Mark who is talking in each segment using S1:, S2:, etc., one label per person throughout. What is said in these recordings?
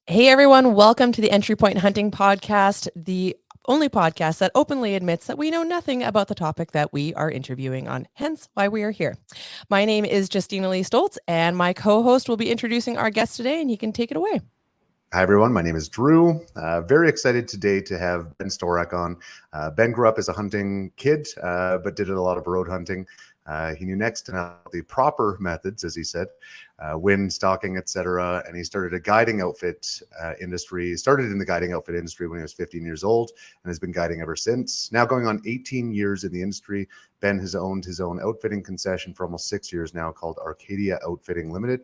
S1: Hey everyone, welcome to the Entry Point Hunting Podcast, the only podcast that openly admits that we know nothing about the topic that we are interviewing on, hence why we are here. My name is Justina Lee Stoltz, and my co-host will be introducing our guest today, and he can take it away.
S2: Hi, everyone. My name is Drew. Very excited today to have Ben Stourak on. Ben grew up as a hunting kid, but did a lot of road hunting. He knew next to know the proper methods, as he said, wind, stalking, etc. And he started a guiding outfit industry, started in the guiding outfit industry when he was 15 years old and has been guiding ever since. Now going on 18 years in the industry, Ben has owned his own outfitting concession for almost 6 years now called Arcadia Outfitting Ltd.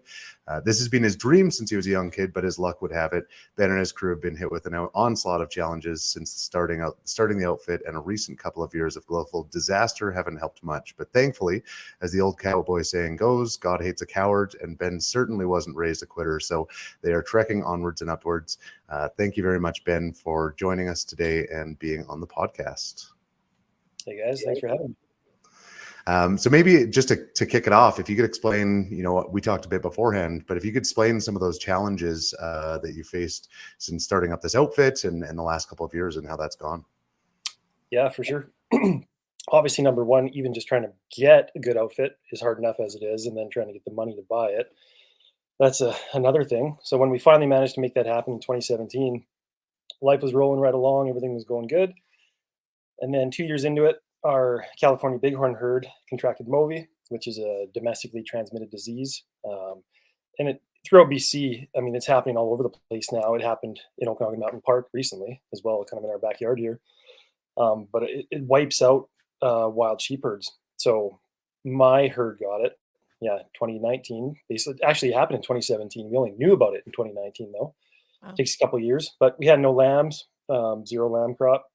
S2: This has been his dream since he was a young kid, but as luck would have it, Ben and his crew have been hit with an onslaught of challenges since starting the outfit, and a recent couple of years of global disaster haven't helped much. But thankfully, as the old cowboy saying goes, God hates a coward, and Ben certainly wasn't raised a quitter, so they are trekking onwards and upwards. Thank you very much, Ben, for joining us today and being on the podcast.
S3: Hey guys, thanks for having me.
S2: So maybe just to kick it off, if you could explain, what we talked a bit beforehand, but if you could explain some of those challenges that you faced since starting up this outfit and the last couple of years and how that's gone.
S3: Yeah, for sure. Obviously, number one, even just trying to get a good outfit is hard enough as it is, and then trying to get the money to buy it, that's another thing. So when we finally managed to make that happen in 2017, life was rolling right along, everything was going good. And then 2 years into it, our California bighorn herd contracted MOVI, which is a domestically transmitted disease. And throughout BC, I mean, it's happening all over the place now. It happened in Okanagan Mountain Park recently as well, kind of in our backyard here. But it wipes out wild sheep herds. So my herd got it. Yeah, 2019. Basically, actually happened in 2017. We only knew about it in 2019, though.
S1: Wow.
S3: It takes a couple of years, but we had no lambs, zero lamb crop.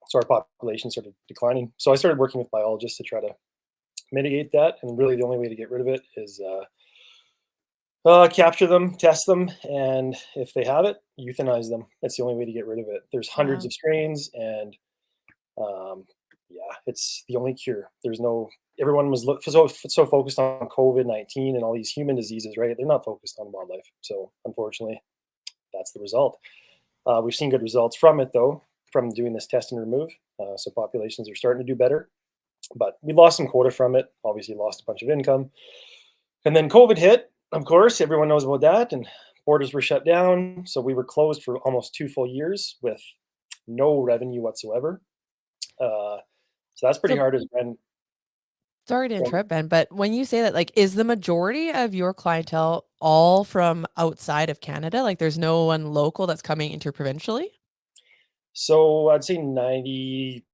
S3: So our population started declining. So I started working with biologists to try to mitigate that. And really, the only way to get rid of it is capture them, test them, and if they have it, euthanize them. That's the only way to get rid of it. There's hundreds of strains, and yeah, it's the only cure. There's no. Everyone was so focused on COVID-19 and all these human diseases, right? They're not focused on wildlife. So unfortunately, that's the result. We've seen good results from it, though, from doing this test and remove. So populations are starting to do better. But we lost some quota from it. Obviously, lost a bunch of income. And then COVID hit. Of course, everyone knows about that. And borders were shut down. So we were closed for almost 2 full years with no revenue whatsoever. So that's pretty hard as Ben.
S1: Sorry to interrupt, Ben, but when you say that, like, is the majority of your clientele all from outside of Canada? Like, there's no one local that's coming interprovincially?
S3: So I'd say 90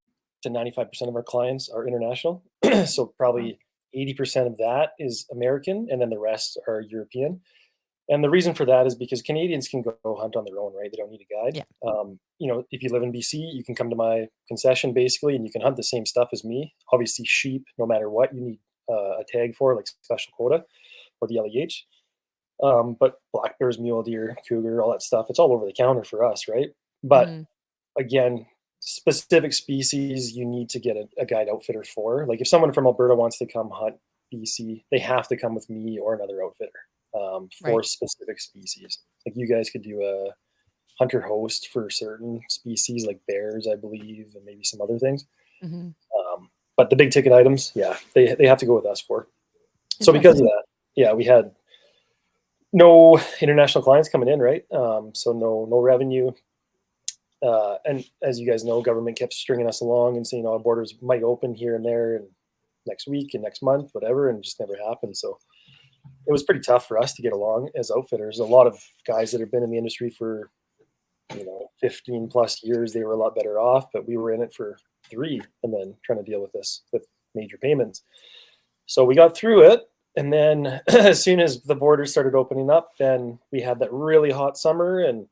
S3: to 95% of our clients are international. So probably 80% of that is American, and then the rest are European. And the reason for that is because Canadians can go hunt on their own, right? They don't need a guide.
S1: Yeah.
S3: If you live in BC, you can come to my concession basically, and you can hunt the same stuff as me. Obviously, sheep, no matter what, you need a tag for, like special quota or the LEH. But black bears, mule deer, cougar, all that stuff, it's all over the counter for us, right? But again, specific species you need to get a guide outfitter for. Like if someone from Alberta wants to come hunt BC, they have to come with me or another outfitter. For specific species. Like you guys could do a hunter host for certain species like bears, I believe, and maybe some other things. But the big ticket items, yeah, they have to go with us for. So because of that, yeah, we had no international clients coming in, right? So no revenue. And as you guys know, government kept stringing us along and saying, our borders might open here and there and next week and next month, whatever, and it just never happened. So it was pretty tough for us to get along as outfitters. A lot of guys that have been in the industry for 15 plus years, they were a lot better off, but we were in it for 3 and then trying to deal with this with major payments. So we got through it, and then as soon as the borders started opening up, then we had that really hot summer, and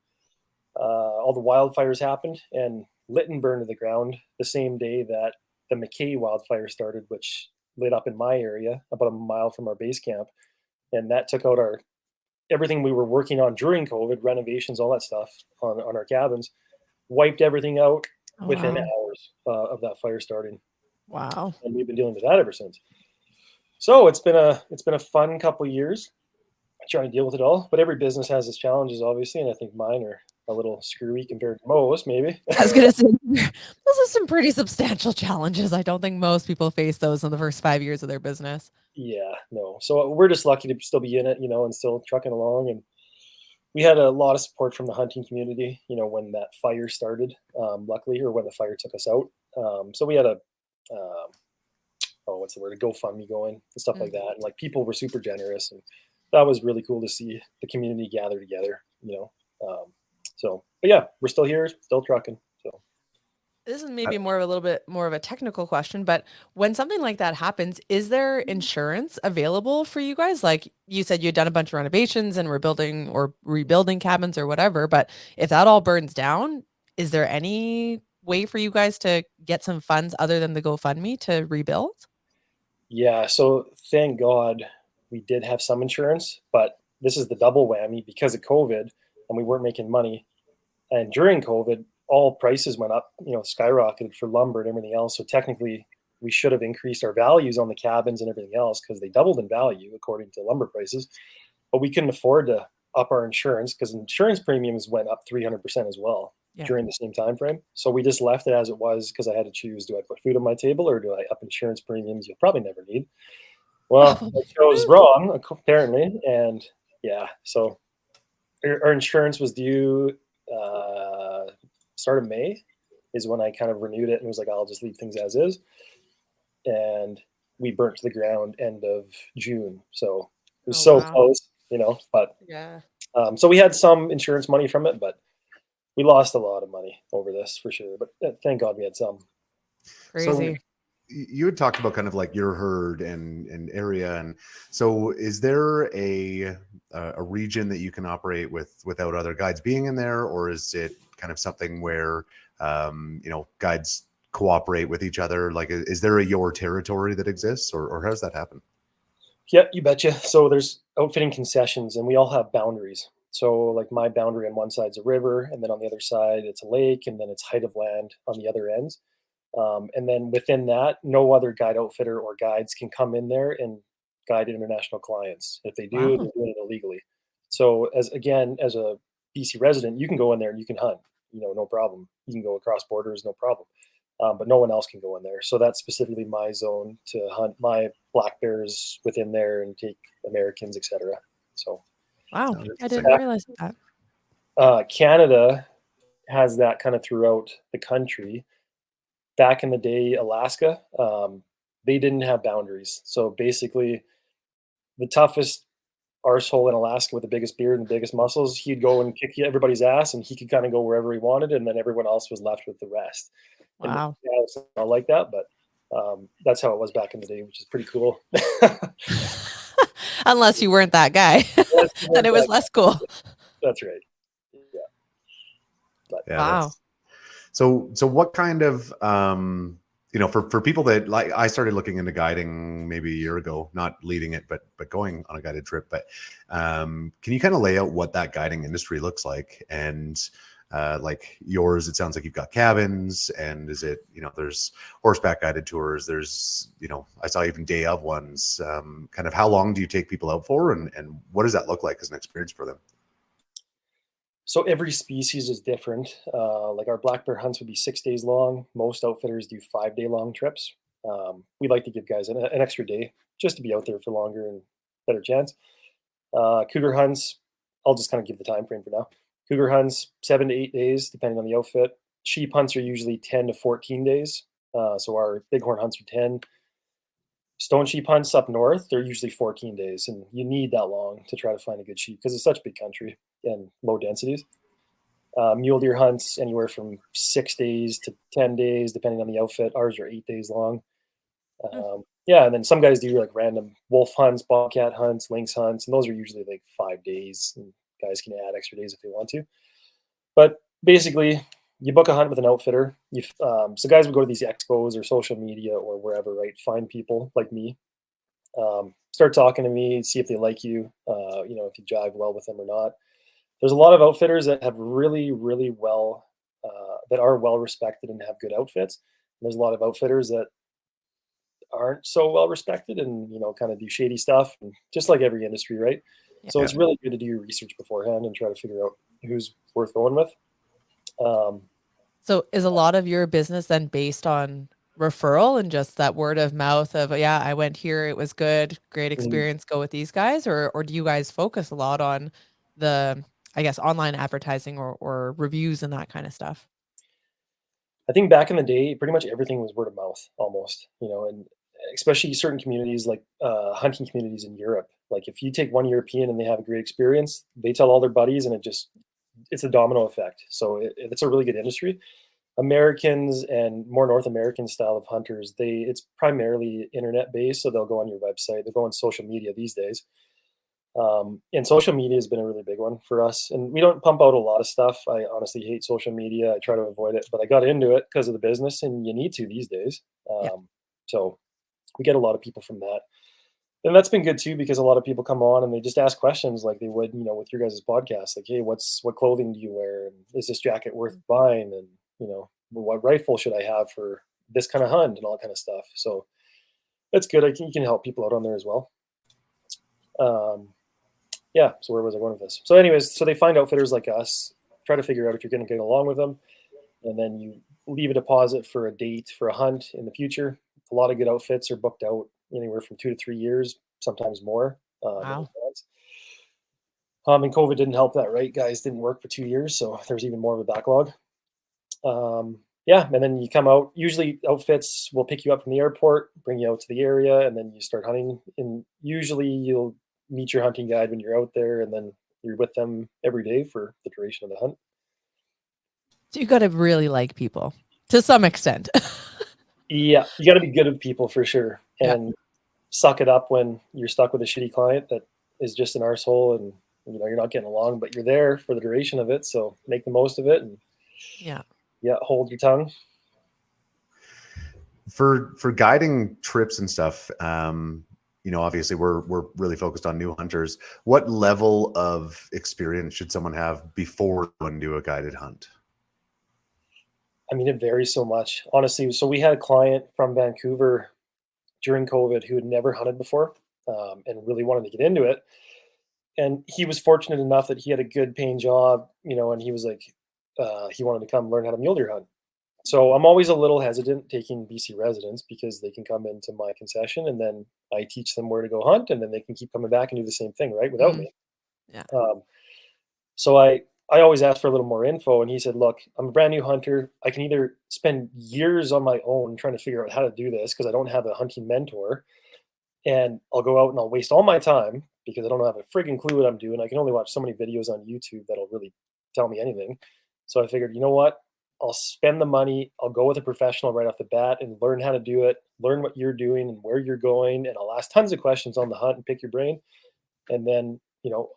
S3: all the wildfires happened, and Lytton burned to the ground the same day that the McKay wildfire started, which lit up in my area about a mile from our base camp. And that took out everything we were working on during COVID, renovations, all that stuff on our cabins, wiped everything out within hours of that fire starting.
S1: Wow.
S3: And we've been dealing with that ever since. So it's been a fun couple of years try and deal with it all. But every business has its challenges, obviously, and I think mine are a little screwy compared to most, maybe.
S1: I was gonna say those are some pretty substantial challenges. I don't think most people face those in the first 5 years of their business.
S3: Yeah, no. So we're just lucky to still be in it, and still trucking along. And we had a lot of support from the hunting community, when that fire started, luckily, or when the fire took us out. So we had what's the word, a GoFundMe going and stuff like that. And like people were super generous, and that was really cool to see the community gather together, but yeah, we're still here, still trucking. So
S1: this is maybe a little bit more of a technical question, but when something like that happens, is there insurance available for you guys? Like you said, you'd done a bunch of renovations and rebuilding or rebuilding cabins or whatever, but if that all burns down, is there any way for you guys to get some funds other than the GoFundMe to rebuild?
S3: yeah, so thank God we did have some insurance, but this is the double whammy because of COVID and we weren't making money. And during COVID, all prices went up, skyrocketed for lumber and everything else. So technically, we should have increased our values on the cabins and everything else because they doubled in value according to lumber prices. But we couldn't afford to up our insurance because insurance premiums went up 300% as well during the same time frame. So we just left it as it was because I had to choose: do I put food on my table or do I up insurance premiums you'll probably never need? Well, I chose wrong apparently, and yeah, so our insurance was due start of May is when I kind of renewed it and was like, I'll just leave things as is. And we burnt to the ground end of June. So it was close, but
S1: yeah.
S3: So we had some insurance money from it, but we lost a lot of money over this for sure. But thank God we had some.
S1: Crazy.
S2: So you had talked about kind of like your herd and area, and so is there a region that you can operate without other guides being in there, or is it kind of something where guides cooperate with each other? Like, is there a your territory that exists, or how does that happen?
S3: Yeah, you betcha. So there's outfitting concessions, and we all have boundaries. So like my boundary on one side's a river, and then on the other side it's a lake, and then it's height of land on the other ends. And then within that, no other guide outfitter or guides can come in there and guide international clients. If they do, they're doing it illegally. So as a BC resident, you can go in there and you can hunt, no problem. You can go across borders, no problem. But no one else can go in there. So that's specifically my zone to hunt my black bears within there and take Americans, etc. So
S1: wow, I didn't realize that.
S3: Canada has that kind of throughout the country. Back in the day, Alaska, they didn't have boundaries. So basically, the toughest arsehole in Alaska with the biggest beard and the biggest muscles, he'd go and kick everybody's ass, and he could kind of go wherever he wanted, and then everyone else was left with the rest.
S1: Wow.
S3: And yeah, it's not like that, but that's how it was back in the day, which is pretty cool.
S1: Unless you weren't that guy, then it was less cool.
S3: That's right. Yeah. But,
S2: yeah
S1: wow.
S2: So what kind of for people that, like, I started looking into guiding maybe a year ago, not leading it, but going on a guided trip. But can you kind of lay out what that guiding industry looks like? And like yours, it sounds like you've got cabins, and is it, there's horseback guided tours, there's, I saw even day of ones. Kind of how long do you take people out for, and what does that look like as an experience for them?
S3: So every species is different. Like our black bear hunts would be 6 days long. Most outfitters do 5-day long trips. We like to give guys an extra day just to be out there for longer and better chance. Cougar hunts, I'll just kind of give the time frame for now. Cougar hunts 7 to 8 days, depending on the outfit. Sheep hunts are usually 10 to 14 days. So our bighorn hunts are 10. Stone sheep hunts up north, they're usually 14 days, and you need that long to try to find a good sheep because it's such a big country and low densities. Mule deer hunts anywhere from 6 days to 10 days, depending on the outfit. Ours are 8 days long. Yeah, and then some guys do like random wolf hunts, bobcat hunts, lynx hunts, and those are usually like 5 days, and guys can add extra days if they want to. But basically, you book a hunt with an outfitter. So guys would go to these expos or social media or wherever, right? Find people like me, start talking to me, see if they like you, if you jive well with them or not. There's a lot of outfitters that have really, really that are well respected and have good outfits. And there's a lot of outfitters that aren't so well respected and kind of do shady stuff, and just like every industry, right? So
S1: Yeah.
S3: it's really good to do your research beforehand and try to figure out who's worth going with.
S1: So is a lot of your business then based on referral and just that word of mouth of, yeah, I went here, it was good, great experience, go with these guys? Or do you guys focus a lot on the, I guess, online advertising or reviews and that kind of stuff?
S3: I think back in the day, pretty much everything was word of mouth almost, and especially certain communities like hunting communities in Europe. Like if you take one European and they have a great experience, they tell all their buddies and it's a domino effect. So it's a really good industry. Americans and more North American style of hunters, it's primarily internet based. So they'll go on your website, they'll go on social media these days. And social media has been a really big one for us. And we don't pump out a lot of stuff. I honestly hate social media. I try to avoid it, but I got into it because of the business, and you need to these days.
S1: Yeah.
S3: So we get a lot of people from that. And that's been good too, because a lot of people come on and they just ask questions like they would, with your guys' podcast. Like, hey, what clothing do you wear? And is this jacket worth buying? And, what rifle should I have for this kind of hunt and all that kind of stuff. So that's good. I think you can help people out on there as well. Yeah, so where was I going with this? So anyways, so they find outfitters like us, try to figure out if you're going to get along with them, and then you leave a deposit for a date for a hunt in the future. A lot of good outfits are booked out anywhere from 2 to 3 years, sometimes more. In
S1: Wow.
S3: advance. And COVID didn't help that, right? Guys didn't work for 2 years, so there's even more of a backlog. Yeah, and then you come out. Usually, outfits will pick you up from the airport, bring you out to the area, and then you start hunting. And usually, you'll meet your hunting guide when you're out there, and then you're with them every day for the duration of the hunt.
S1: So you got to really like people to some extent.
S3: Yeah, you got to be good with people for sure,
S1: Yeah.
S3: and suck it up when you're stuck with a shitty client that is just an arsehole, and you're not getting along, but you're there for the duration of it. So make the most of it, and
S1: Yeah.
S3: hold your tongue.
S2: For guiding trips and stuff, obviously we're really focused on new hunters. What level of experience should someone have before going to do a guided hunt?
S3: I mean, it varies so much, honestly. So we had a client from Vancouver during COVID who had never hunted before, and really wanted to get into it. And he was fortunate enough that he had a good paying job, and he was like, he wanted to come learn how to mule deer hunt. So I'm always a little hesitant taking BC residents because they can come into my concession and then I teach them where to go hunt, and then they can keep coming back and do the same thing, right, without me.
S1: Yeah.
S3: So I always ask for a little more info, and he said, "Look, I'm a brand new hunter. I can either spend years on my own trying to figure out how to do this because I don't have a hunting mentor, and I'll go out and I'll waste all my time because I don't have a frigging clue what I'm doing. I can only watch so many videos on YouTube that'll really tell me anything." So I figured, you know what? I'll spend the money. I'll go with a professional right off the bat and learn how to do it, learn what you're doing and where you're going, and I'll ask tons of questions on the hunt and pick your brain. And then,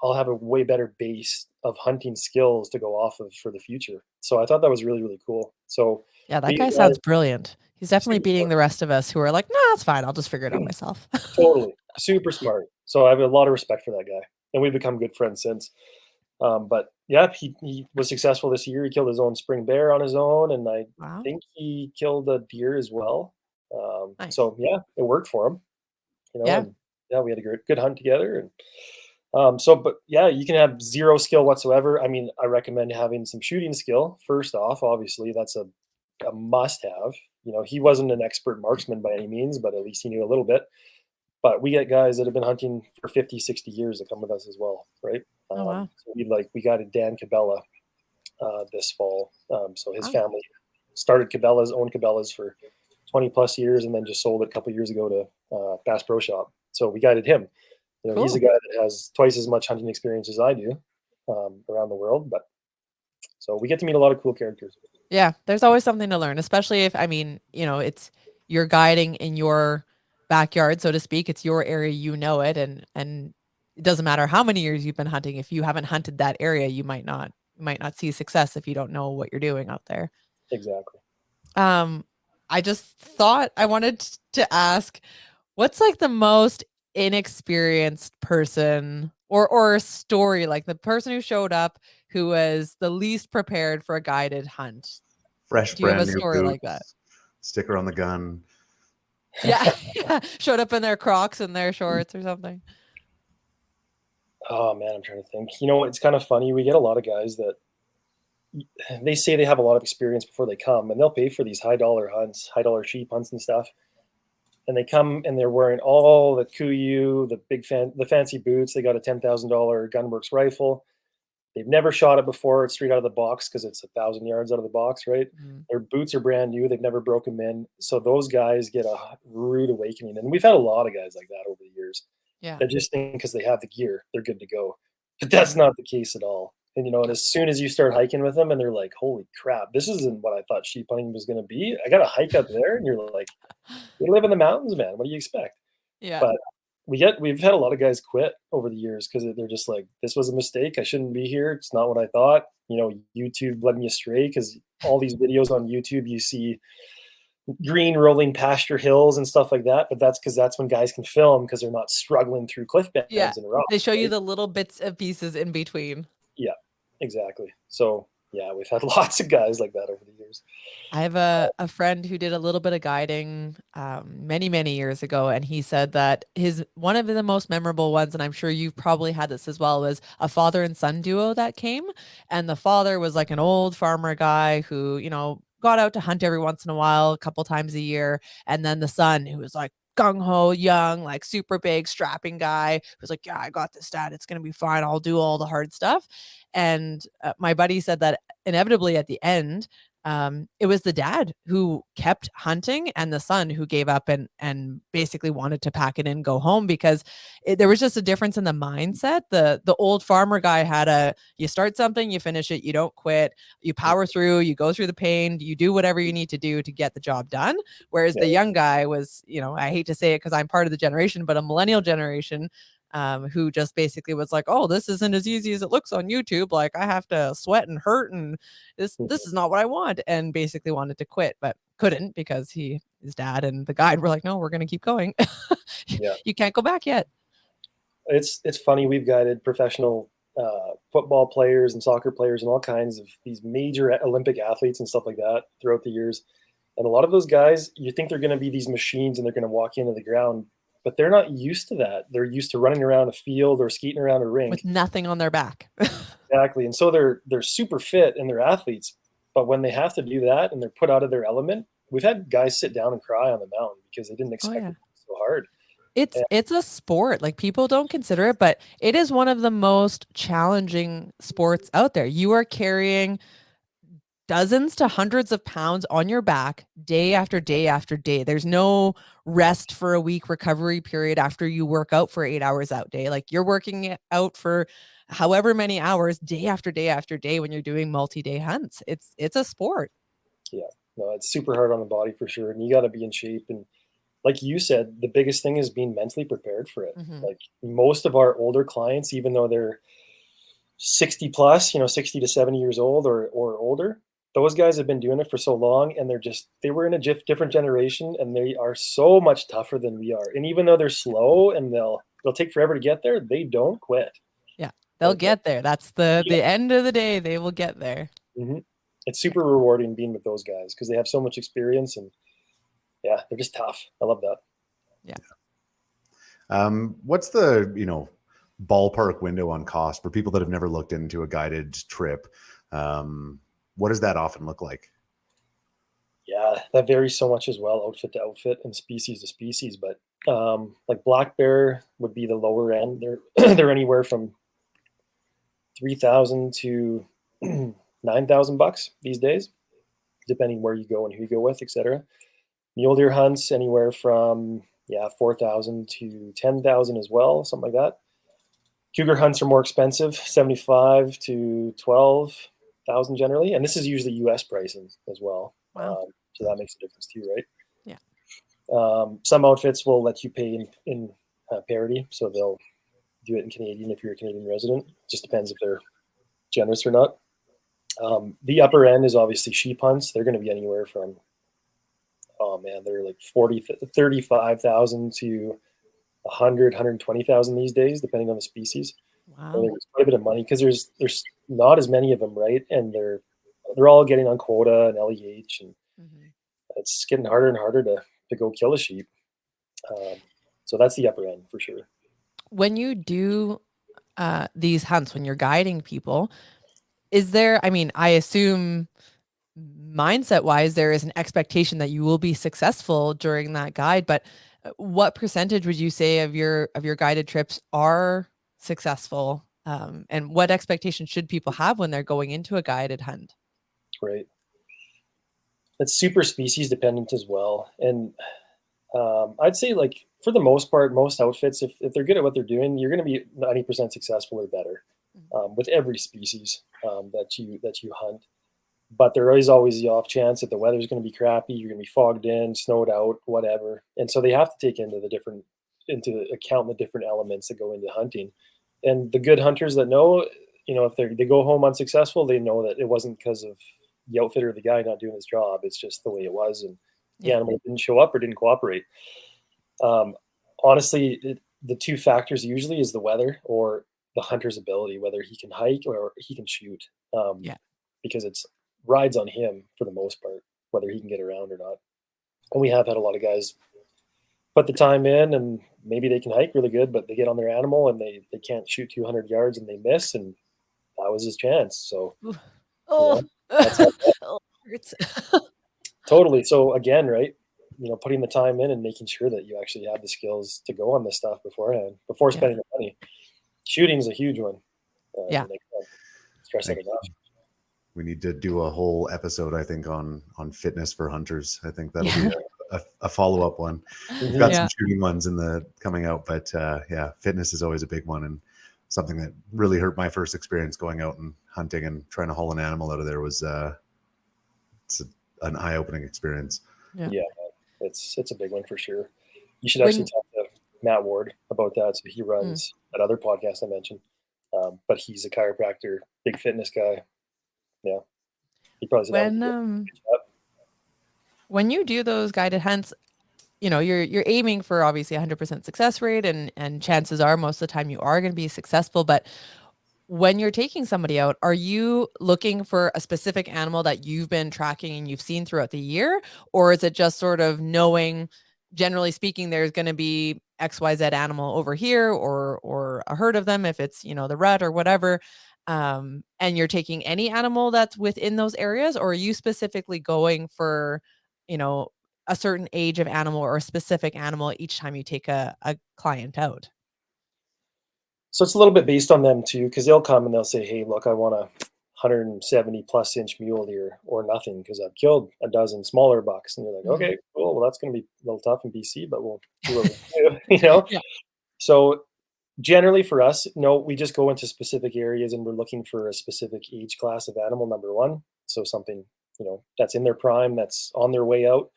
S3: I'll have a way better base of hunting skills to go off of for the future. So I thought that was really, really cool. So
S1: Yeah, that
S3: being
S1: guy
S3: a guy
S1: sounds brilliant. He's definitely
S3: super
S1: beating
S3: smart,
S1: the rest of us who are like, "Nah, it's fine. I'll just figure it out myself."
S3: totally super smart. So I have a lot of respect for that guy, and we've become good friends since. But yeah, he was successful this year. He killed his own spring bear on his own, and I
S1: Wow.
S3: think he killed a deer as well.
S1: Nice.
S3: So yeah, it worked for him,
S1: Yeah.
S3: and yeah, we had a good hunt together. And but yeah, you can have zero skill whatsoever. I mean, I recommend having some shooting skill first off. Obviously, that's a must have. He wasn't an expert marksman by any means, but at least he knew a little bit. But we get guys that have been hunting for 50, 60 years that come with us as well, right?
S1: Oh, wow.
S3: So we got a Dan Cabela this fall. So his
S1: Wow.
S3: family started Cabela's, owned Cabela's for 20 plus years, and then just sold it a couple years ago to Bass Pro Shop. So we guided him. He's a
S1: Cool.
S3: guy that has twice as much hunting experience as I do around the world. But so we get to meet a lot of cool characters.
S1: Yeah, there's always something to learn, especially if, I mean, it's you're guiding in your backyard, so to speak. It's your area, it, and it doesn't matter how many years you've been hunting. If you haven't hunted that area, you might not see success if you don't know what you're doing out there.
S3: Exactly.
S1: I just thought I wanted to ask, what's like the most inexperienced person or a story, like the person who showed up who was the least prepared for a guided hunt?
S2: Fresh,
S1: Do you have a
S2: brand new
S1: story like that?
S2: boots, sticker on the gun.
S1: Yeah. Yeah. Showed up in their Crocs and their shorts or something.
S3: Oh man, I'm trying to think. It's kind of funny. We get a lot of guys that they say they have a lot of experience before they come, and they'll pay for these high dollar hunts, high dollar sheep hunts and stuff. And they come and they're wearing all the kuyu, the fancy boots. They got a $10,000 Gunworks rifle. They've never shot it before. It's straight out of the box because it's 1,000 yards out of the box, right?
S1: Mhm.
S3: Their boots are brand new. They've never broken them in. So those guys get a rude awakening. And we've had a lot of guys like that over the years
S1: Yeah.
S3: that just think because they have the gear, they're good to go. But that's not the case at all. And as soon as you start hiking with them and they're like, holy crap, this isn't what I thought sheep hunting was going to be. I got to hike up there. And you're like, we live in the mountains, man. What do you expect?
S1: Yeah.
S3: But we've had a lot of guys quit over the years because they're just like, this was a mistake. I shouldn't be here. It's not what I thought. YouTube led me astray because all these videos on YouTube, you see green rolling pasture hills and stuff like that. But that's when guys can film because they're not struggling through cliff
S1: Yeah.
S3: beds and rocks.
S1: They show you
S3: Right?
S1: the little bits and pieces in between.
S3: Yeah, exactly. So yeah, we've had lots of guys like that over the years.
S1: I have a friend who did a little bit of guiding many, many years ago, and he said that one of the most memorable ones, and I'm sure you've probably had this as well, was a father and son duo that came. And the father was like an old farmer guy who, got out to hunt every once in a while, a couple times a year. And then the son, who was like gung ho, young, like super big, strapping guy, who was like, yeah, I got this, dad. It's going to be fine. I'll do all the hard stuff. And my buddy said that inevitably at the end, it was the dad who kept hunting and the son who gave up and basically wanted to pack it in, go home, because there was just a difference in the mindset. The old farmer guy had you start something, you finish it, you don't quit, you power through, you go through the pain, you do whatever you need to do to get the job done. Whereas
S3: Yeah,
S1: the young guy was, I hate to say it because I'm part of the generation, but a millennial generation, who just basically was like, "Oh, this isn't as easy as it looks on YouTube. Like I have to sweat and hurt, and this is not what I want." And basically wanted to quit, but couldn't because his dad and the guide were like, "No, we're going to keep going.
S3: yeah.
S1: You can't go back yet."
S3: It's funny. We've guided professional football players and soccer players and all kinds of these major Olympic athletes and stuff like that throughout the years. And a lot of those guys, you think they're going to be these machines and they're going to walk into the ground, but they're not used to that. They're used to running around a field or skating around a
S1: With
S3: rink.
S1: nothing on their back.
S3: Exactly. And so they're super fit and they're athletes, but when they have to do that and they're put out of their element, we've had guys sit down and cry on the mountain because they didn't
S1: Oh
S3: expect
S1: yeah.
S3: it to be so hard.
S1: It's
S3: And
S1: it's a sport. Like people don't consider it, but it is one of the most challenging sports out there. You are carrying dozens to hundreds of pounds on your back day after day after day. There's no rest for a week, recovery period after you work out for 8 hours out day. Like you're working it out for however many hours day after day after day when you're doing multi-day hunts. It's a sport.
S3: yeah, no, it's super hard on the body for sure. And you got to be in shape. And like you said, the biggest thing is being mentally prepared for it.
S1: Hmm.
S3: Like most of our older clients, even though they're 60 plus, 60 to 70 years old or older, those guys have been doing it for so long and they were in a different generation and they are so much tougher than we are. And even though they're slow and they'll take forever to get there, they don't quit.
S1: Yeah. They'll
S3: Like,
S1: get there. That's the end of the day. They will get there.
S3: mm-hmm. It's super rewarding being with those guys because they have so much experience and yeah, they're just tough. I love that.
S1: Yeah.
S2: What's the, ballpark window on cost for people that have never looked into a guided trip? What does that often look like?
S3: Yeah, that varies so much as well, outfit to outfit and species to species. But like black bear would be the lower end. They're they're anywhere from 3,000 to 9,000 bucks these days, depending where you go and who you go with, etc. Mule deer hunts anywhere from 4,000 to 10,000 as well, something like that. Cougar hunts are more expensive, 75 to 12,000 generally, and this is usually U.S. pricing as well.
S1: Wow.
S3: So that makes a difference too, right?
S1: Yeah.
S3: Some outfits will let you pay in parity, so they'll do it in Canadian if you're a Canadian resident. Just depends if they're generous or not. The upper end is obviously sheep hunts. They're going to be anywhere from, they're like 35,000 to 100, 120,000 these days, depending on the species.
S1: Wow.
S3: And there's quite a bit of money because there's not as many of them, right? And they're all getting on quota and LEH, and it's getting harder and harder to go kill a sheep. So that's the upper end for sure.
S1: When you do these hunts, when you're guiding people, is there, I mean, I assume mindset wise, there is an expectation that you will be successful during that guide, but what percentage would you say of your guided trips are successful? And what expectations should people have when they're going into a guided hunt?
S3: Right. It's super species dependent as well. And I'd say, like, for the most part, most outfits, if they're good at what they're doing, you're going to be 90% successful or better with every species that you hunt. But there is always the off chance that the weather's going to be crappy, you're going to be fogged in, snowed out, whatever. And so they have to take into account the different elements that go into hunting. And the good hunters that know, if they go home unsuccessful, they know that it wasn't because of the outfitter or the guy not doing his job. It's just the way it was, and the
S1: Yeah.
S3: animal didn't show up or didn't cooperate. Um, Honestly, the two factors usually is the weather or the hunter's ability, whether he can hike or he can shoot,
S1: Yeah.
S3: because it's rides on him for the most part, whether he can get around or not. And we have had a lot of guys put the time in, and maybe they can hike really good, but they get on their animal and they can't shoot 200 yards and they miss, and that was his chance. So,
S1: Ooh.
S3: you
S1: Oh,
S3: know, that's how
S1: oh, hurts.
S3: totally. So again, right, putting the time in and making sure that you actually have the skills to go on this stuff beforehand, before
S1: Yeah.
S3: spending the money. Shooting is a huge one.
S1: Yeah.
S3: And I can't stress that enough.
S2: We need to do a whole episode, I think, on fitness for hunters. I think that'll
S1: Yeah.
S2: be a follow up one. We've
S3: Mhm.
S2: got
S1: Yeah.
S2: some shooting ones in the coming out, but yeah, fitness is always a big one, and something that really hurt my first experience going out and hunting and trying to haul an animal out of there was an eye opening experience.
S1: Yeah.
S3: Yeah, it's a big one for sure. You should actually
S1: When
S3: talk to Matt Ward about that. So he
S1: mm,
S3: runs that other podcast I mentioned, but he's a chiropractor, big fitness guy. Yeah, he probably said that would
S1: when
S3: be a good job.
S1: when you do those guided hunts, you're aiming for obviously 100% success rate, and chances are most of the time you are going to be successful. But when you're taking somebody out, are you looking for a specific animal that you've been tracking and you've seen throughout the year? Or is it just sort of knowing, generally speaking, there's going to be XYZ animal over here, or a herd of them if it's, the rut or whatever. And you're taking any animal that's within those areas, or are you specifically going for, you know, a certain age of animal or a specific animal each time you take a client out?
S3: So it's a little bit based on them too, because they'll come and they'll say, "Hey, look, I want a 170 plus inch mule deer or nothing because I've killed a dozen smaller bucks." And you're like,
S1: Mhm.
S3: "Okay, cool. Well, that's going to be a little tough in BC, but we'll see what we can do." You know.
S1: Yeah.
S3: So generally for us, no, we just go into specific areas and we're looking for a specific age class of animal. Number one, so something that's in their prime, that's on their way out,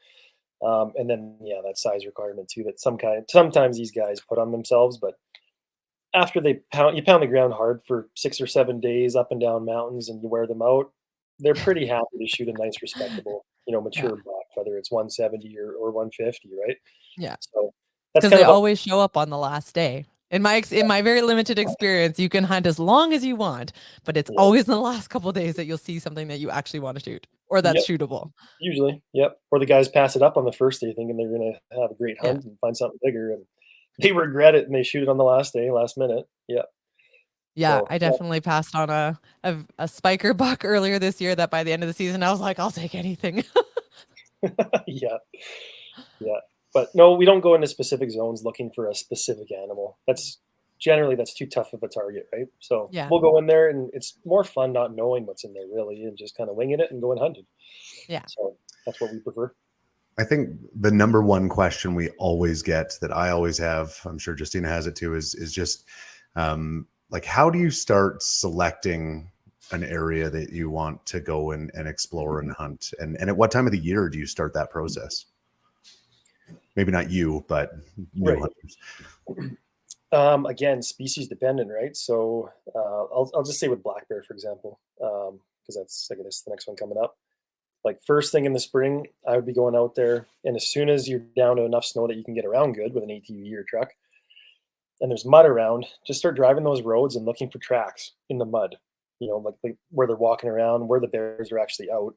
S3: and then yeah, that size requirement too. That sometimes these guys put on themselves, but after you pound the ground hard for 6 or 7 days up and down mountains and you wear them out, they're pretty happy to shoot a nice, respectable,
S1: Yeah.
S3: mature buck, whether it's 170 or 150, right?
S1: Yeah.
S3: So that's
S1: Because
S3: kind
S1: they
S3: of a
S1: always show up on the last day. In my very limited experience, you can hunt as long as you want, but it's
S3: yeah,
S1: always in the last couple of days that you'll see something that you actually want to shoot or
S3: yep,
S1: that's shootable.
S3: usually, yep. Or the guys pass it up on the first day thinking they're gonna have a great
S1: Yeah.
S3: hunt and find something bigger, and they regret it and they shoot it on the last day, last minute. Yeah.
S1: Yeah,
S3: So
S1: I definitely passed on a spiker buck earlier this year that by the end of the season I was like, I'll take anything.
S3: yeah, yeah. But no, we don't go into specific zones looking for a specific animal. That's too tough of a target, right? So
S1: Yeah.
S3: we'll go in there and it's more fun not knowing what's in there really and just kind of winging it and going hunting.
S1: Yeah.
S3: So that's what we prefer.
S2: I think the number one question we always get, that I always have, I'm sure Justina has it too, is just like, how do you start selecting an area that you want to go and explore and hunt? And at what time of the year do you start that process? Maybe not you, but new
S3: Right.
S2: hunters.
S3: Again, species dependent, right? So I'll just say with black bear, for example, because that's, I guess, the next one coming up. Like first thing in the spring, I would be going out there, and as soon as you're down to enough snow that you can get around good with an ATV or truck, and there's mud around, just start driving those roads and looking for tracks in the mud. Like where they're walking around, where the bears are actually out,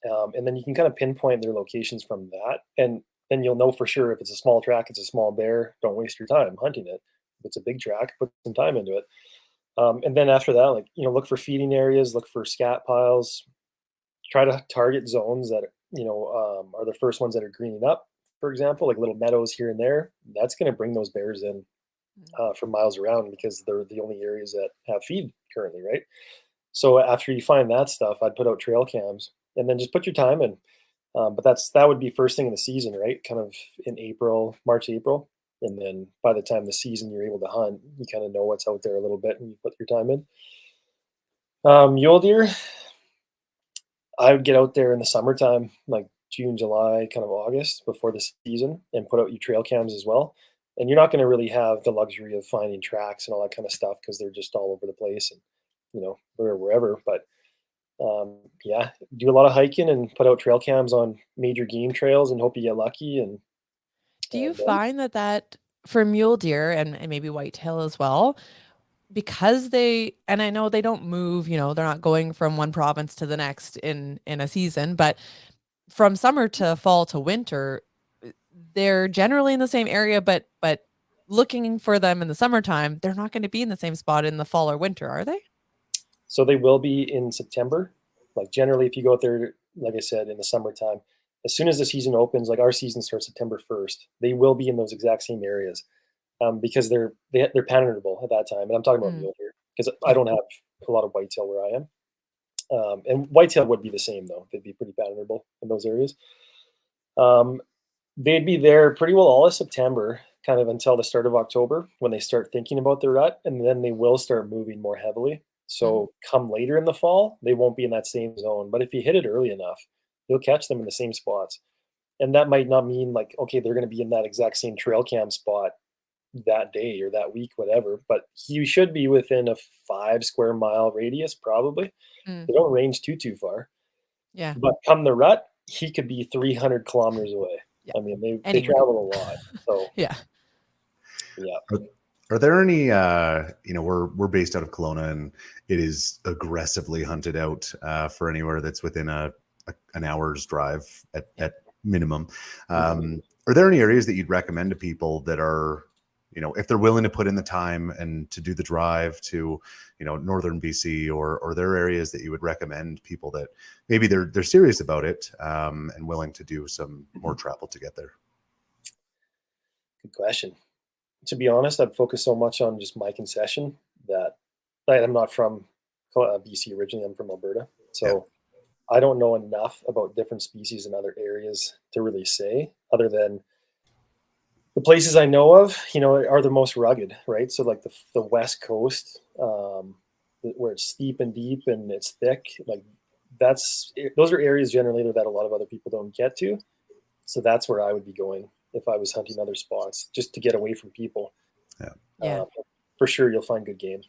S3: and then you can kind of pinpoint their locations from that, and then you'll know for sure if it's a small track, it's a small bear. Don't waste your time hunting it. If it's a big track, put some time into it. And then after that, like, look for feeding areas, look for scat piles, try to target zones that, are the first ones that are greening up, for example, like little meadows here and there. That's going to bring those bears in for miles around because they're the only areas that have feed currently, right? So after you find that stuff, I'd put out trail cams and then just put your time in. But that would be first thing in the season, right? Kind of in April, March, April. And then by the time the season you're able to hunt, you kind of know what's out there a little bit and you put your time in. Mule deer, I would get out there in the summertime, like June, July, kind of August before the season, and put out your trail cams as well. And you're not going to really have the luxury of finding tracks and all that kind of stuff because they're just all over the place and, wherever. But yeah, do a lot of hiking and put out trail cams on major game trails and hope you get lucky.
S1: Do you find that for mule deer and maybe whitetail as well, because and I know they don't move, they're not going from one province to the next in a season, but from summer to fall to winter, they're generally in the same area, but looking for them in the summertime, they're not going to be in the same spot in the fall or winter, are they?
S3: So they will be in September. Like generally, if you go out there, like I said, in the summertime, as soon as the season opens, like our season starts September 1st, they will be in those exact same areas because they're penetrable at that time. And I'm talking about mule deer because I
S1: Yeah.
S3: don't have a lot of whitetail where I am. And whitetail would be the same though; they'd be pretty penetrable in those areas. They'd be there pretty well all of September, kind of until the start of October when they start thinking about their rut, and then they will start moving more heavily. So come later in the fall, they won't be in that same zone. But if you hit it early enough, you'll catch them in the same spots. And that might not mean like, okay, they're going to be in that exact same trail cam spot that day or that week, whatever. But you should be within a 5 square mile radius, probably. They don't range too far.
S1: Yeah.
S3: But come the rut, he could be 300 kilometers away.
S1: Yeah.
S3: I mean, they
S1: Anywhere.
S3: travel a lot. So
S1: Yeah.
S3: yeah.
S2: Are there any, we're based out of Kelowna and it is aggressively hunted out for anywhere that's within an hour's drive at minimum. Are there any areas that you'd recommend to people that are, if they're willing to put in the time and to do the drive to, northern BC, or are there areas that you would recommend people that maybe they're serious about it and willing to do some more travel to get there?
S3: Good question. To be honest, I've focused so much on just my concession that I'm not from BC originally. I'm from Alberta. So I don't know enough about different species in other areas to really say, other than the places I know of, are the most rugged, right? So like the West Coast, where it's steep and deep and it's thick, like those are areas generally that a lot of other people don't get to. So that's where I would be going if I was hunting other spots, just to get away from people.
S1: Yeah.
S3: For sure, you'll find good game.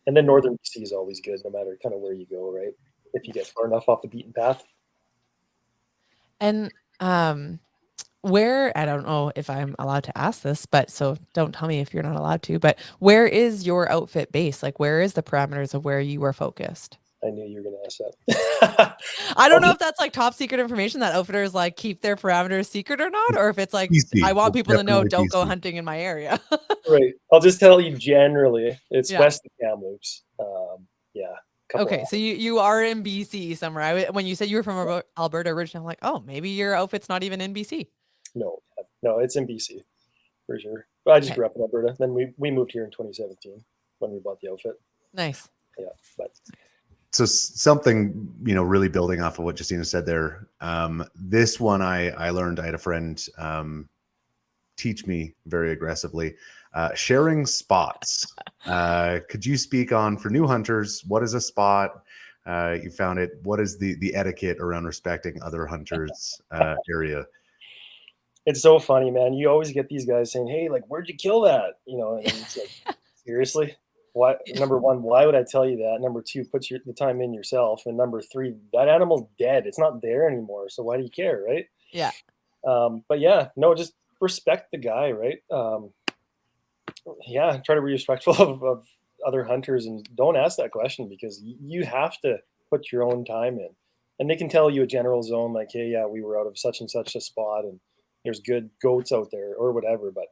S3: And then northern BC is always good, no matter kind of where you go, right? If you get far enough off the beaten path.
S1: And where, I don't know if I'm allowed to ask this, but so don't tell me if you're not allowed to, but where is your outfit base? Like, where is the parameters of where you are focused?
S3: I knew you were going to ask that.
S1: I don't know if that's like top secret information that outfitters like keep their parameters secret or not, or if it's like,
S2: BC.
S1: I want people to know, don't go
S2: BC.
S1: hunting in my area.
S3: Right. I'll just tell you generally, it's west of Kamloops.
S1: Okay, so you are in BC somewhere. When you said you were from Alberta originally, I'm like, oh, maybe your outfit's not even in BC.
S3: No, it's in BC for sure. But I just grew up in Alberta. Then we moved here in 2017 when we bought the outfit.
S1: Nice.
S3: Yeah, but
S2: so something, really building off of what Justina said there. This one I learned. I had a friend teach me very aggressively. Sharing spots. Could you speak on, for new hunters, what is a spot? You found it. What is the etiquette around respecting other hunters' area?
S3: it's so funny, man. You always get these guys saying, "Hey, like, where'd you kill that?" And it's like, seriously, why? Number one, why would I tell you that? Number two, put the time in yourself. And number three, that animal's dead. It's not there anymore. So why do you care, right?
S1: Yeah.
S3: But yeah, no, just respect the guy, right? Yeah, try to be respectful of other hunters and don't ask that question because you have to put your own time in. And they can tell you a general zone like, hey, yeah, we were out of such and such a spot and there's good goats out there or whatever. But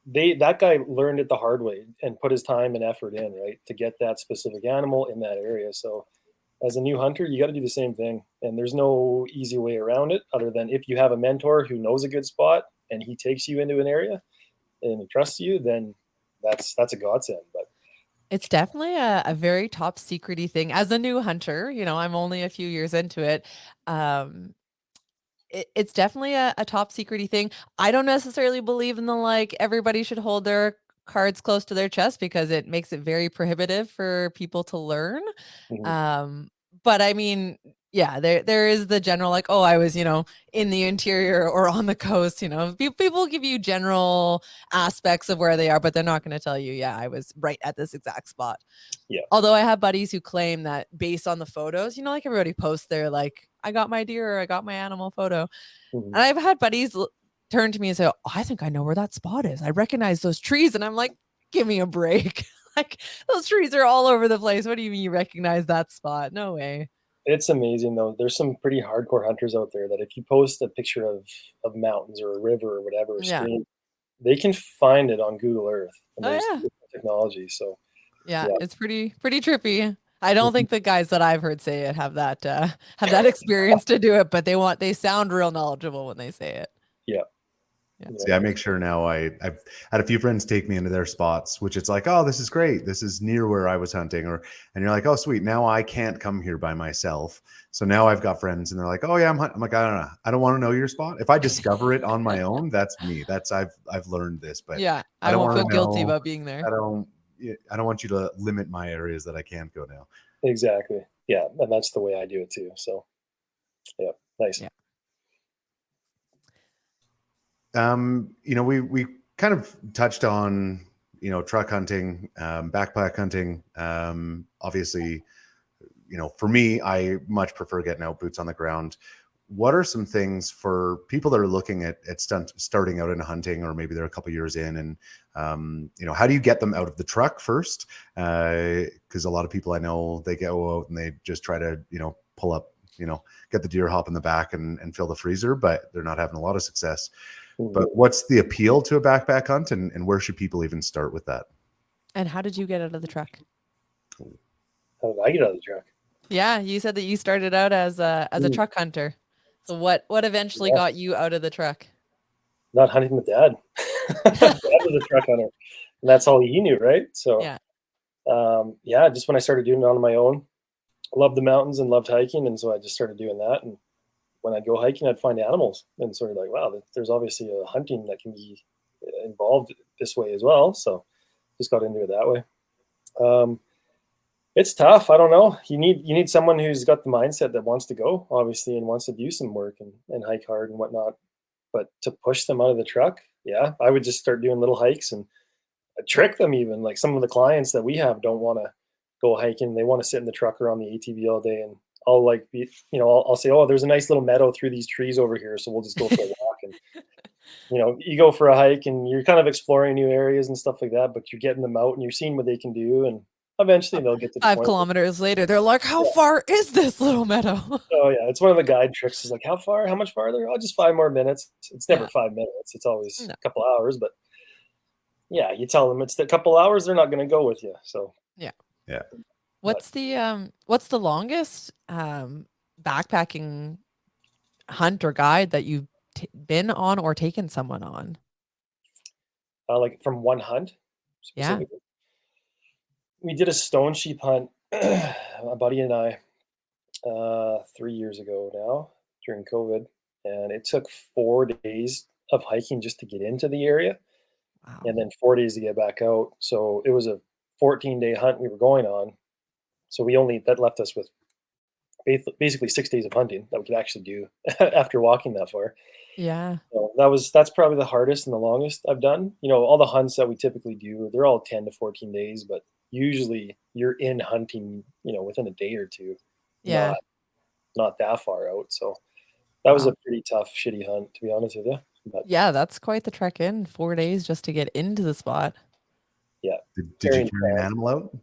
S3: that guy learned it the hard way and put his time and effort in, right, to get that specific animal in that area. So as a new hunter, you got to do the same thing. And there's no easy way around it other than if you have a mentor who knows a good spot and he takes you into an area and he trusts you, then that's a godsend. But
S1: It's definitely a very top secret-y thing. As a new hunter, I'm only a few years into it. It's definitely a top secret-y thing. I don't necessarily believe in the like everybody should hold their cards close to their chest because it makes it very prohibitive for people to learn. Um, but I mean, yeah, there is the general like, oh, I was, in the interior or on the coast, people give you general aspects of where they are, but they're not going to tell you, yeah, I was right at this exact spot.
S3: yeah.
S1: Although I have buddies who claim that based on the photos, like everybody posts their like, I got my deer or I got my animal photo. And I've had buddies turn to me and say, oh, I think I know where that spot is. I recognize those trees. And I'm like, give me a break. Like those trees are all over the place. What do you mean you recognize that spot? No way.
S3: It's amazing though. There's some pretty hardcore hunters out there that if you post a picture of mountains or a river or whatever, a
S1: Yeah.
S3: stream, they can find it on Google Earth. And
S1: Oh,
S3: there's
S1: yeah.
S3: technology. So
S1: Yeah, it's pretty trippy. I don't think the guys that I've heard say it have that experience to do it, but they sound real knowledgeable when they say it.
S3: Yeah.
S2: See, I make sure now I've had a few friends take me into their spots, which it's like, oh, this is great. This is near where I was hunting. And you're like, oh, sweet. Now I can't come here by myself. So now I've got friends and they're like, oh yeah, I'm hunting. I'm like, I don't know. I don't want to know your spot. If I discover it on my own, that's me. I've learned this, but
S1: yeah,
S2: I
S1: I
S2: don't
S1: won't feel
S2: wanna
S1: guilty
S2: know-
S1: about being there.
S2: I don't want you to limit my areas that I can't go now.
S3: Exactly. Yeah. And that's the way I do it too. So yeah, nice.
S1: Yeah.
S2: We kind of touched on, truck hunting, backpack hunting. Obviously, for me, I much prefer getting out boots on the ground. What are some things for people that are looking at starting out in hunting, or maybe they're a couple years in, and how do you get them out of the truck first? Because a lot of people I know, they go out and they just try to, pull up, get the deer hop in the back and fill the freezer, but they're not having a lot of success. But what's the appeal to a backpack hunt, and where should people even start with that?
S1: And how did you get out of the truck?
S3: How did I get out of the truck?
S1: Yeah, you said that you started out as a truck hunter. So what eventually got you out of the truck?
S3: Not hunting with dad. Dad was a truck hunter, and that's all he knew, right? So just when I started doing it on my own, loved the mountains and loved hiking, and so I just started doing that. And when I'd go hiking, I'd find animals, and sort of like, wow, there's obviously a hunting that can be involved this way as well. So just got into it that way. It's tough. I don't know. You need someone who's got the mindset that wants to go, obviously, and wants to do some work and hike hard and whatnot. But to push them out of the truck, yeah, I would just start doing little hikes and trick them even. Like some of the clients that we have don't want to go hiking. They want to sit in the truck or on the ATV all day. And I'll like be, I'll say, oh, there's a nice little meadow through these trees over here. So we'll just go for a walk. And, you go for a hike and you're kind of exploring new areas and stuff like that, but you're getting them out and you're seeing what they can do. And eventually they'll get to the
S1: 5
S3: point
S1: kilometers later, they're like, how far is this little meadow?
S3: Oh yeah, it's one of the guide tricks. Is like, how far? How much farther? Oh, just 5 more minutes. It's never 5 minutes. It's always a couple hours. But yeah, you tell them it's a couple hours, they're not going to go with you. So
S1: yeah.
S3: What's
S1: the longest backpacking hunt or guide that you've been on or taken someone on?
S3: Like from one hunt specifically? We did a stone sheep hunt, a buddy and I, 3 years ago now during COVID, and it took 4 days of hiking just to get into the area, and then 4 days to get back out. So it was a 14-day hunt we were going on. So that left us with basically 6 days of hunting that we could actually do after walking that far.
S1: Yeah.
S3: So that's probably the hardest and the longest I've done. All the hunts that we typically do, they're all 10 to 14 days, but usually you're in hunting, within a day or two.
S1: Yeah.
S3: Not that far out. So that was a pretty tough, shitty hunt, to be honest with you. But
S1: yeah, that's quite the trek in 4 days just to get into the spot.
S3: Yeah.
S2: Did you carry an animal out?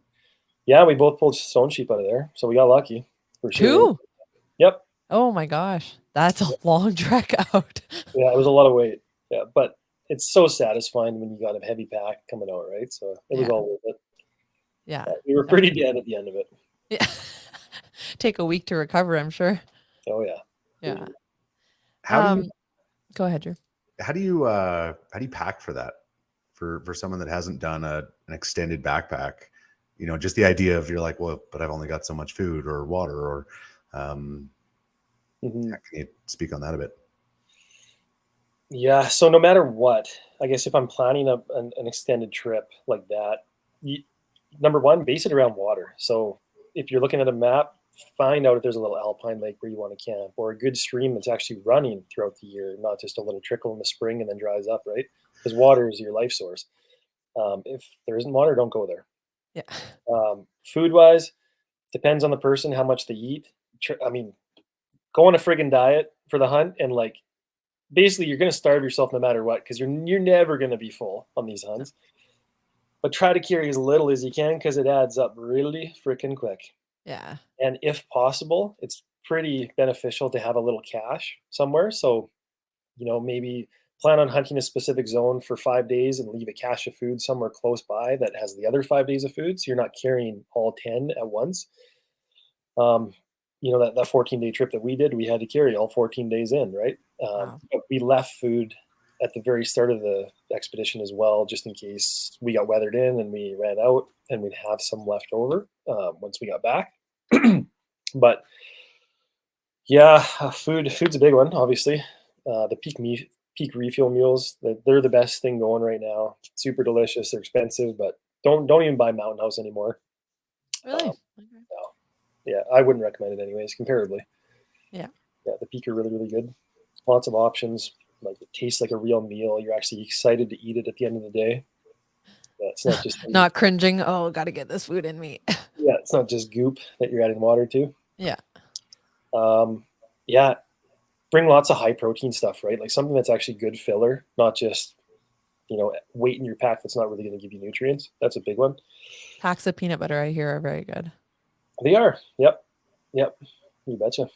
S3: Yeah, we both pulled stone sheep out of there. So we got lucky for sure.
S1: 2?
S3: Yep.
S1: Oh my gosh. That's a long trek out.
S3: Yeah, it was a lot of weight. Yeah, but it's so satisfying when you got a heavy pack coming out, right? So it was all worth it.
S1: Yeah.
S3: We were pretty dead at the end of it.
S1: Yeah. Take a week to recover, I'm sure.
S3: Oh yeah.
S1: Yeah.
S2: How do you
S1: go ahead, Drew.
S2: how do you pack for that? For someone that hasn't done an extended backpack, you know, just the idea of you're like, well, but I've only got so much food or water, or can you speak on that a bit?
S3: Yeah. So no matter what, I guess if I'm planning an extended trip like that, number one, base it around water. So if you're looking at a map, find out if there's a little alpine lake where you want to camp, or a good stream that's actually running throughout the year, not just a little trickle in the spring and then dries up, right? Because water is your life source. If there isn't water, don't go there.
S1: Yeah.
S3: Food wise, depends on the person, how much they eat. I mean, go on a friggin' diet for the hunt, and like basically you're going to starve yourself no matter what, because you're never going to be full on these hunts. But try to carry as little as you can, because it adds up really freaking quick.
S1: Yeah.
S3: And if possible, it's pretty beneficial to have a little cash somewhere. So, you know, maybe plan on hunting a specific zone for 5 days and leave a cache of food somewhere close by that has the other 5 days of food, so you're not carrying all 10 at once. You know, that 14-day trip that we did, we had to carry all 14 days in, right?
S1: Wow.
S3: But we left food at the very start of the expedition as well, just in case we got weathered in and we ran out, and we'd have some left over once we got back. But yeah, food's a big one, obviously. The peak refuel mules, they're the best thing going right now. Super delicious. They're expensive, but don't even buy Mountain House anymore.
S1: Really?
S3: No. Yeah, I wouldn't recommend it anyways, comparably.
S1: Yeah.
S3: Yeah, the peak are really, really good. Lots of options. Like, it tastes like a real meal. You're actually excited to eat it at the end of the day. Yeah, it's not just
S1: not cringing. Oh, got to get this food in me.
S3: yeah, it's not just goop that you're adding water to.
S1: Yeah.
S3: Yeah, bring lots of high protein stuff, right? Like something that's actually good filler, not just, you know, weight in your pack that's not really going to give you nutrients. That's a big one.
S1: Packs of peanut butter, I hear, are very good.
S3: They are. Yep. You betcha.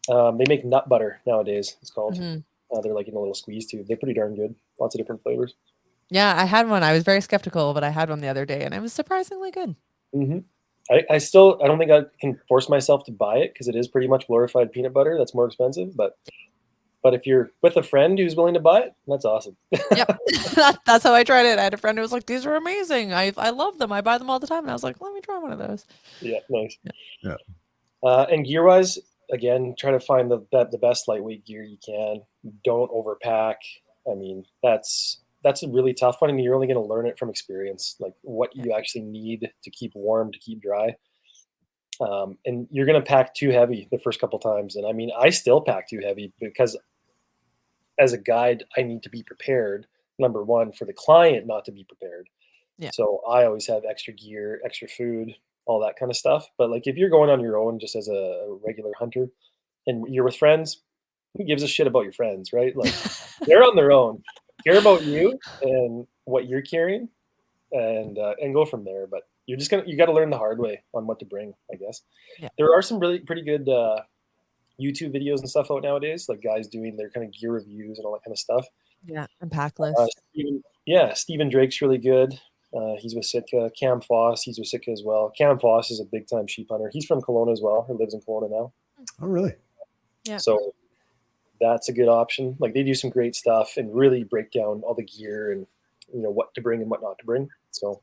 S3: They make nut butter nowadays. It's called. They're like in a little squeeze tube. They're pretty darn good. Lots of different flavors.
S1: Yeah, I had one. I was very skeptical, but I had one the other day, and it was surprisingly good.
S3: I don't think I can force myself to buy it, because it is pretty much glorified peanut butter that's more expensive. But if you're with a friend who's willing to buy it, that's awesome.
S1: Yep. That's how I tried it. I had a friend who was like, these are amazing. I love them. I buy them all the time. And I was like, let me try one of those.
S3: Yeah, nice.
S2: Yeah.
S3: And gear wise, again, try to find the best lightweight gear you can. Don't overpack. I mean, that's a really tough one, and you're only going to learn it from experience, like what you actually need to keep warm, to keep dry. And you're going to pack too heavy the first couple times. And I mean, I still pack too heavy, because as a guide, I need to be prepared, number one, for the client not to be prepared.
S1: Yeah.
S3: So I always have extra gear, extra food, all that kind of stuff. But like if you're going on your own just as a regular hunter and you're with friends, who gives a shit about your friends, right? Like they're on their own. Care about you and what you're carrying, and go from there. But you got to learn the hard way on what to bring, I guess.
S1: Yeah.
S3: There are some really pretty good YouTube videos and stuff out nowadays, like guys doing their kind of gear reviews and all that kind of stuff.
S1: Yeah, and pack list.
S3: Stephen Drake's really good. He's with Sitka. Cam Foss, he's with Sitka as well. Cam Foss is a big time sheep hunter. He's from Kelowna as well, or lives in Kelowna now.
S2: Oh, really?
S1: Yeah.
S3: So that's a good option. Like they do some great stuff and really break down all the gear and, you know, what to bring and what not to bring. So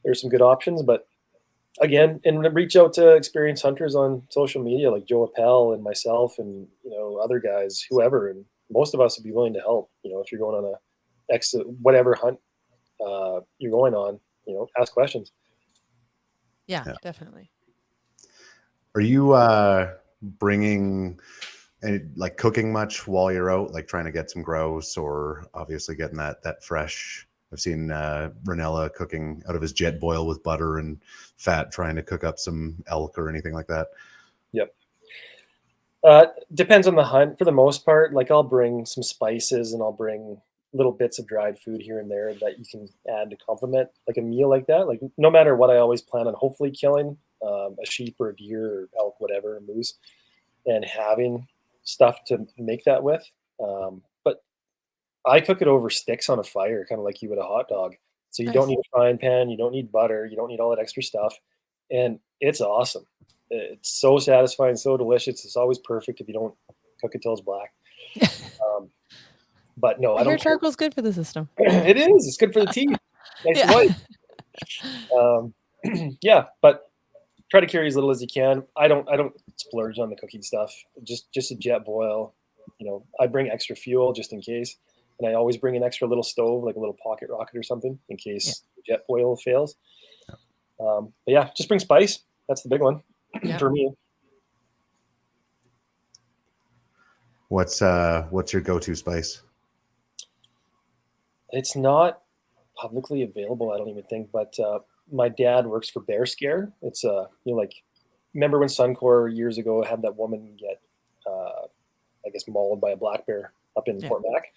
S3: there's some good options. But again, and reach out to experienced hunters on social media, like Joe Appel and myself, and, you know, other guys, whoever, and most of us would be willing to help. You know, if you're going on whatever hunt you're going on, you know, ask questions.
S1: Yeah, definitely.
S2: Are you bringing any, like, cooking much while you're out, like trying to get some grouse, or obviously getting that fresh? I've seen Ranella cooking out of his jet boil with butter and fat, trying to cook up some elk or anything like that.
S3: Yep. Depends on the hunt. For the most part, like I'll bring some spices and I'll bring little bits of dried food here and there that you can add to complement like a meal like that. Like no matter what, I always plan on hopefully killing a sheep or a deer or elk, whatever, a moose, and having stuff to make that with. But I cook it over sticks on a fire, kind of like you would a hot dog. So you don't
S1: Nice.
S3: need a frying pan, you don't need butter, you don't need all that extra stuff, and it's awesome. It's so satisfying, so delicious. It's always perfect if you don't cook it till it's black. Um, but no,
S1: I
S3: I
S1: hear
S3: don't care.
S1: charcoal's good for the system.
S3: It is. It's good for the teeth. Nice and
S1: Yeah.
S3: white. Yeah, but try to carry as little as you can. I don't splurge on the cooking stuff. Just a jet boil. You know, I bring extra fuel just in case, and I always bring an extra little stove, like a little pocket rocket or something, in case the jet boil fails. But yeah, just bring spice. That's the big one for me.
S2: What's your go-to spice?
S3: It's not publicly available, I don't even think, but my dad works for Bear Scare. It's like, remember when Suncor years ago had that woman get I guess mauled by a black bear up in Fort Mac?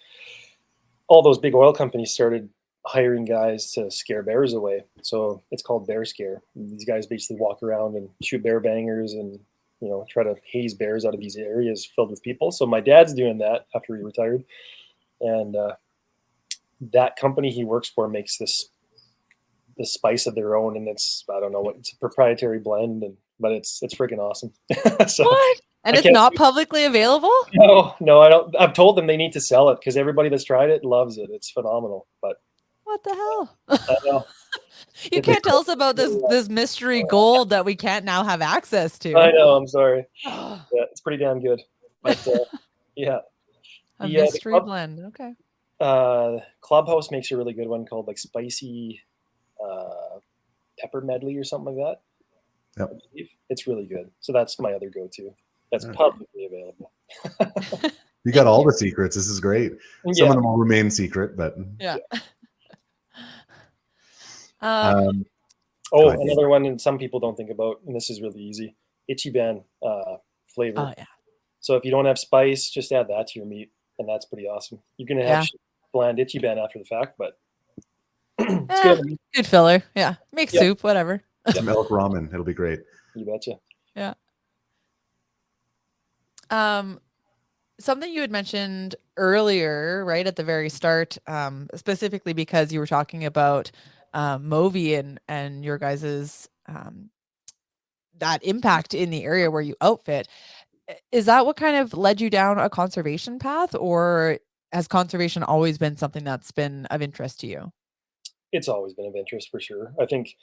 S3: All those big oil companies started hiring guys to scare bears away. So it's called Bear Scare. These guys basically walk around and shoot bear bangers and try to haze bears out of these areas filled with people. So my dad's doing that after he retired, and that company he works for makes this spice of their own, and it's, I don't know what, it's a proprietary blend, but it's freaking awesome. So
S1: What? And it's not publicly available?
S3: No, I don't. I've told them they need to sell it because everybody that's tried it loves it. It's phenomenal. But
S1: what the hell?
S3: I know.
S1: You can't tell us about this mystery gold that we can't now have access to.
S3: I know. I'm sorry. Yeah, it's pretty damn good. But yeah,
S1: a mystery blend. Okay.
S3: Clubhouse makes a really good one called like spicy pepper medley or something like that.
S2: Yep.
S3: It's really good. So that's my other go-to. That's publicly available.
S2: You got all the secrets. This is great. Some of them will remain secret, but
S3: another one, and some people don't think about, and this is really easy, Ichiban flavor.
S1: Oh yeah.
S3: So if you don't have spice, just add that to your meat, and that's pretty awesome. You're gonna have bland Ichiban after the fact, but it's good.
S1: Good filler. Yeah. Make soup, whatever.
S2: Some elk ramen. It'll be great.
S3: You betcha.
S1: Yeah. Something you had mentioned earlier, right at the very start, specifically because you were talking about Movi and your guys's that impact in the area where you outfit. Is that what kind of led you down a conservation path, or has conservation always been something that's been of interest to you?
S3: It's always been of interest for sure. I think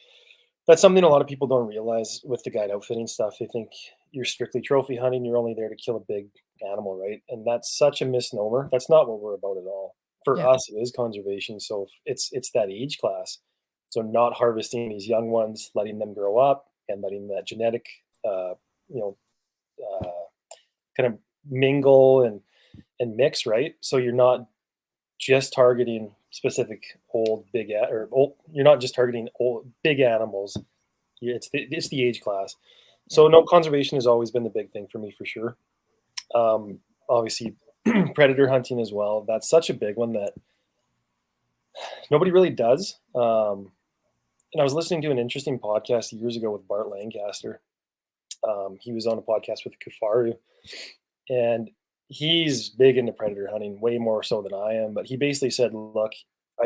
S3: that's something a lot of people don't realize with the guide outfitting stuff. They think you're strictly trophy hunting. You're only there to kill a big animal, right? And that's such a misnomer. That's not what we're about at all. For us, it is conservation. So it's that age class. So not harvesting these young ones, letting them grow up, and letting that genetic, kind of mingle and mix, right? So you're not just targeting specific you're not just targeting old big animals. It's the age class. So no, conservation has always been the big thing for me for sure. Obviously predator hunting as well. That's such a big one that nobody really does. And I was listening to an interesting podcast years ago with Bart Lancaster. He was on a podcast with Kufaru, and he's big into predator hunting, way more so than I am. But he basically said, look,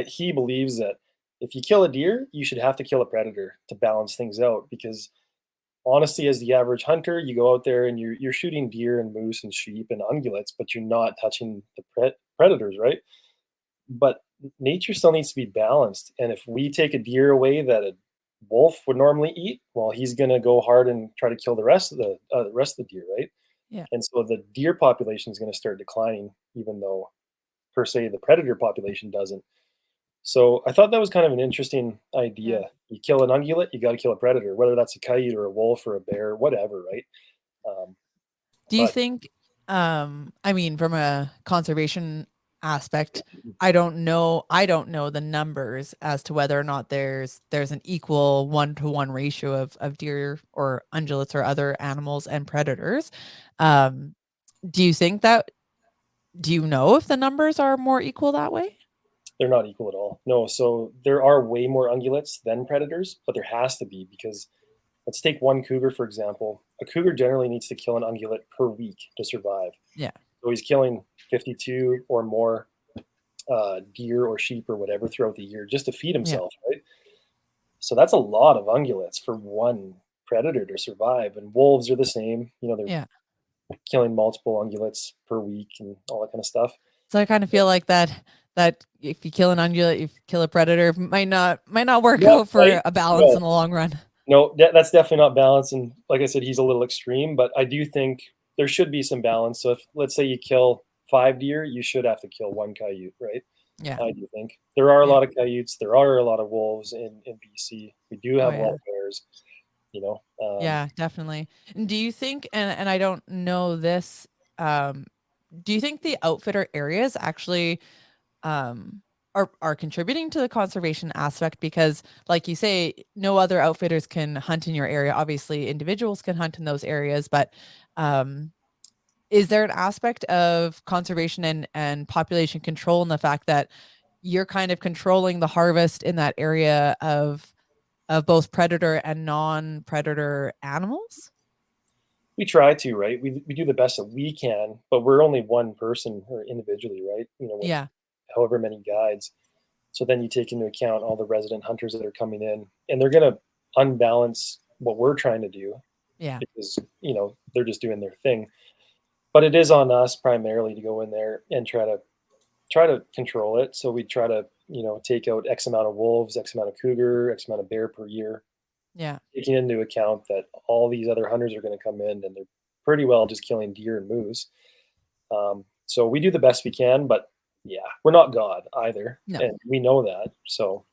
S3: he believes that if you kill a deer, you should have to kill a predator to balance things out. Because honestly, as the average hunter, you go out there and you're shooting deer and moose and sheep and ungulates, but you're not touching the predators, right? But nature still needs to be balanced. And if we take a deer away that a wolf would normally eat, well, he's going to go hard and try to kill the rest of the deer, right?
S1: Yeah.
S3: And so the deer population is going to start declining, even though per se the predator population doesn't. So I thought that was kind of an interesting idea. You kill an ungulate, you got to kill a predator, whether that's a coyote or a wolf or a bear, whatever, right?
S1: Do you think, I mean, from a conservation aspect, I don't know the numbers as to whether or not there's an equal 1-to-1 ratio of deer or ungulates or other animals and predators. Do you think that, do you know if the numbers are more equal that way?
S3: They're not equal at all. No. So there are way more ungulates than predators, but there has to be, because let's take one cougar, for example. A cougar generally needs to kill an ungulate per week to survive.
S1: Yeah.
S3: So he's killing 52 or more deer or sheep or whatever throughout the year just to feed himself, right? So that's a lot of ungulates for one predator to survive. And wolves are the same. They're
S1: Yeah.
S3: killing multiple ungulates per week and all that kind of stuff.
S1: So I kind of feel like that if you kill an ungulate, you kill a predator, might not work
S3: Yeah,
S1: out for
S3: right?
S1: a balance
S3: No,
S1: in the long run.
S3: no, that's definitely not balanced. And like I said, he's a little extreme, but I do think there should be some balance. So if, let's say, you kill 5 deer, you should have to kill one coyote, right?
S1: Yeah.
S3: I do think there are a
S1: Yeah.
S3: lot of coyotes. There are a lot of wolves in BC. We do
S1: Oh
S3: have a lot
S1: yeah.
S3: of bears. You know,
S1: Yeah, definitely. And do you think, and I don't know this, um, do you think the outfitter areas actually are contributing to the conservation aspect? Because like you say, no other outfitters can hunt in your area. Obviously, individuals can hunt in those areas, but um, is there an aspect of conservation and population control in the fact that you're kind of controlling the harvest in that area of both predator and non-predator animals?
S3: we try to, right? We do the best that we can, but we're only one person or individually, right? With
S1: Yeah.
S3: however many guides. So then you take into account all the resident hunters that are coming in, and they're going to unbalance what we're trying to do
S1: Yeah.
S3: because they're just doing their thing. But it is on us primarily to go in there and try to control it. So we try to take out X amount of wolves, X amount of cougar, X amount of bear per year,
S1: Yeah.
S3: taking into account that all these other hunters are going to come in and they're pretty well just killing deer and moose. So we do the best we can, but yeah, we're not God either,
S1: No.
S3: and we know that. So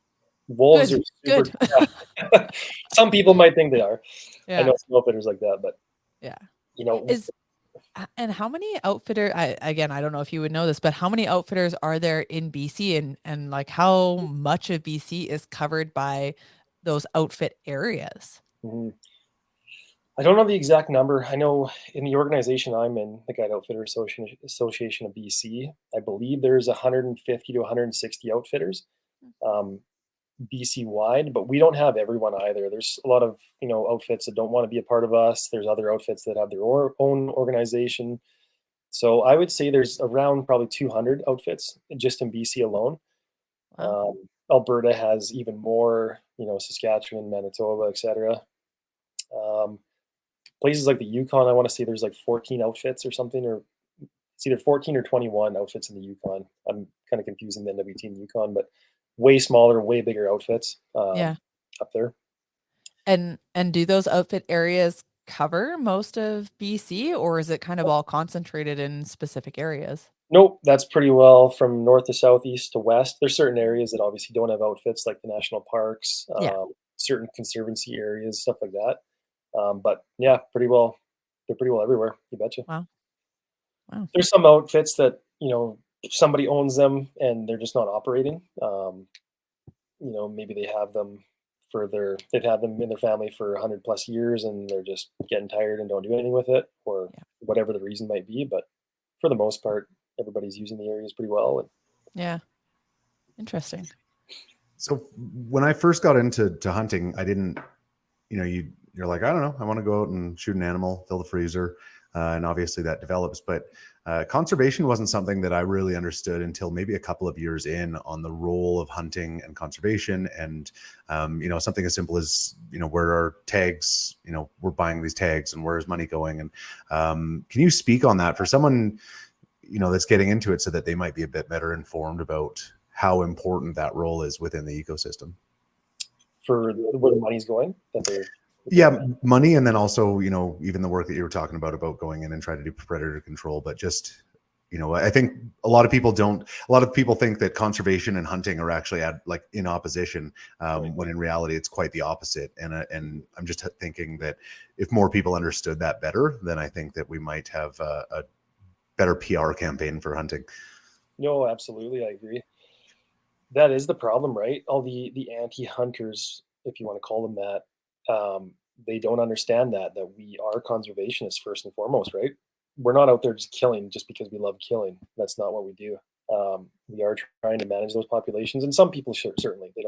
S3: wolves are
S1: Good.
S3: super.
S1: Good.
S3: Some people might think they are. I
S1: Yeah.
S3: know some outfitters like that, but
S1: Yeah.
S3: you know,
S1: Is and how many outfitter I don't know if you would know this, but how many outfitters are there in BC, and like how much of BC is covered by those outfit areas?
S3: mhm. I don't know the exact number. I know in the organization I'm in, the Guide Outfitter Association of BC, I believe there's 150 to 160 outfitters. Um, BC wide, but we don't have everyone either. There's a lot of outfits that don't want to be a part of us. There's other outfits that have their own organization. So I would say there's around probably 200 outfits just in BC alone.
S1: Wow.
S3: Alberta has even more. Saskatchewan, Manitoba, etc. Um, Places like the Yukon, I want to say there's like 14 outfits or something, or it's either 14 or 21 outfits in the Yukon. I'm kind of confusing the NWT and Yukon, but way smaller, way bigger outfits
S1: Yeah.
S3: up there.
S1: And do those outfit areas cover most of BC, or is it kind of all concentrated in specific areas?
S3: Nope, that's pretty well from north to south, east to west. There's certain areas that obviously don't have outfits, like the national parks,
S1: Yeah.
S3: certain conservancy areas, stuff like that. But yeah, pretty well, they're pretty well everywhere. You betcha.
S1: Wow. Wow.
S3: There's some outfits that somebody owns them and they're just not operating. Maybe they've had them in their family for 100+ years and they're just getting tired and don't do anything with it, or
S1: Yeah.
S3: whatever the reason might be. But for the most part, everybody's using the areas pretty well. And
S1: Yeah. Interesting.
S2: So when I first got into hunting, I didn't, you're like, I don't know, I want to go out and shoot an animal, fill the freezer, and obviously that develops. But conservation wasn't something that I really understood until maybe a couple of years in on the role of hunting and conservation, and something as simple as where are tags? We're buying these tags, and where's money going? And can you speak on that for someone that's getting into it, so that they might be a bit better informed about how important that role is within the ecosystem?
S3: for where the money's going, that they're
S2: Yeah, money, and then also even the work that you were talking about going in and trying to do predator control. But just I think a lot of people think that conservation and hunting are actually in opposition, when in reality it's quite the opposite. And I'm just thinking that if more people understood that better, then I think that we might have a better PR campaign for hunting.
S3: No, absolutely, I agree. That is the problem, right? All the anti-hunters, if you want to call them that, they don't understand that we are conservationists first and foremost, right? We're not out there just killing just because we love killing. That's not what we do. We are trying to manage those populations, and some people certainly they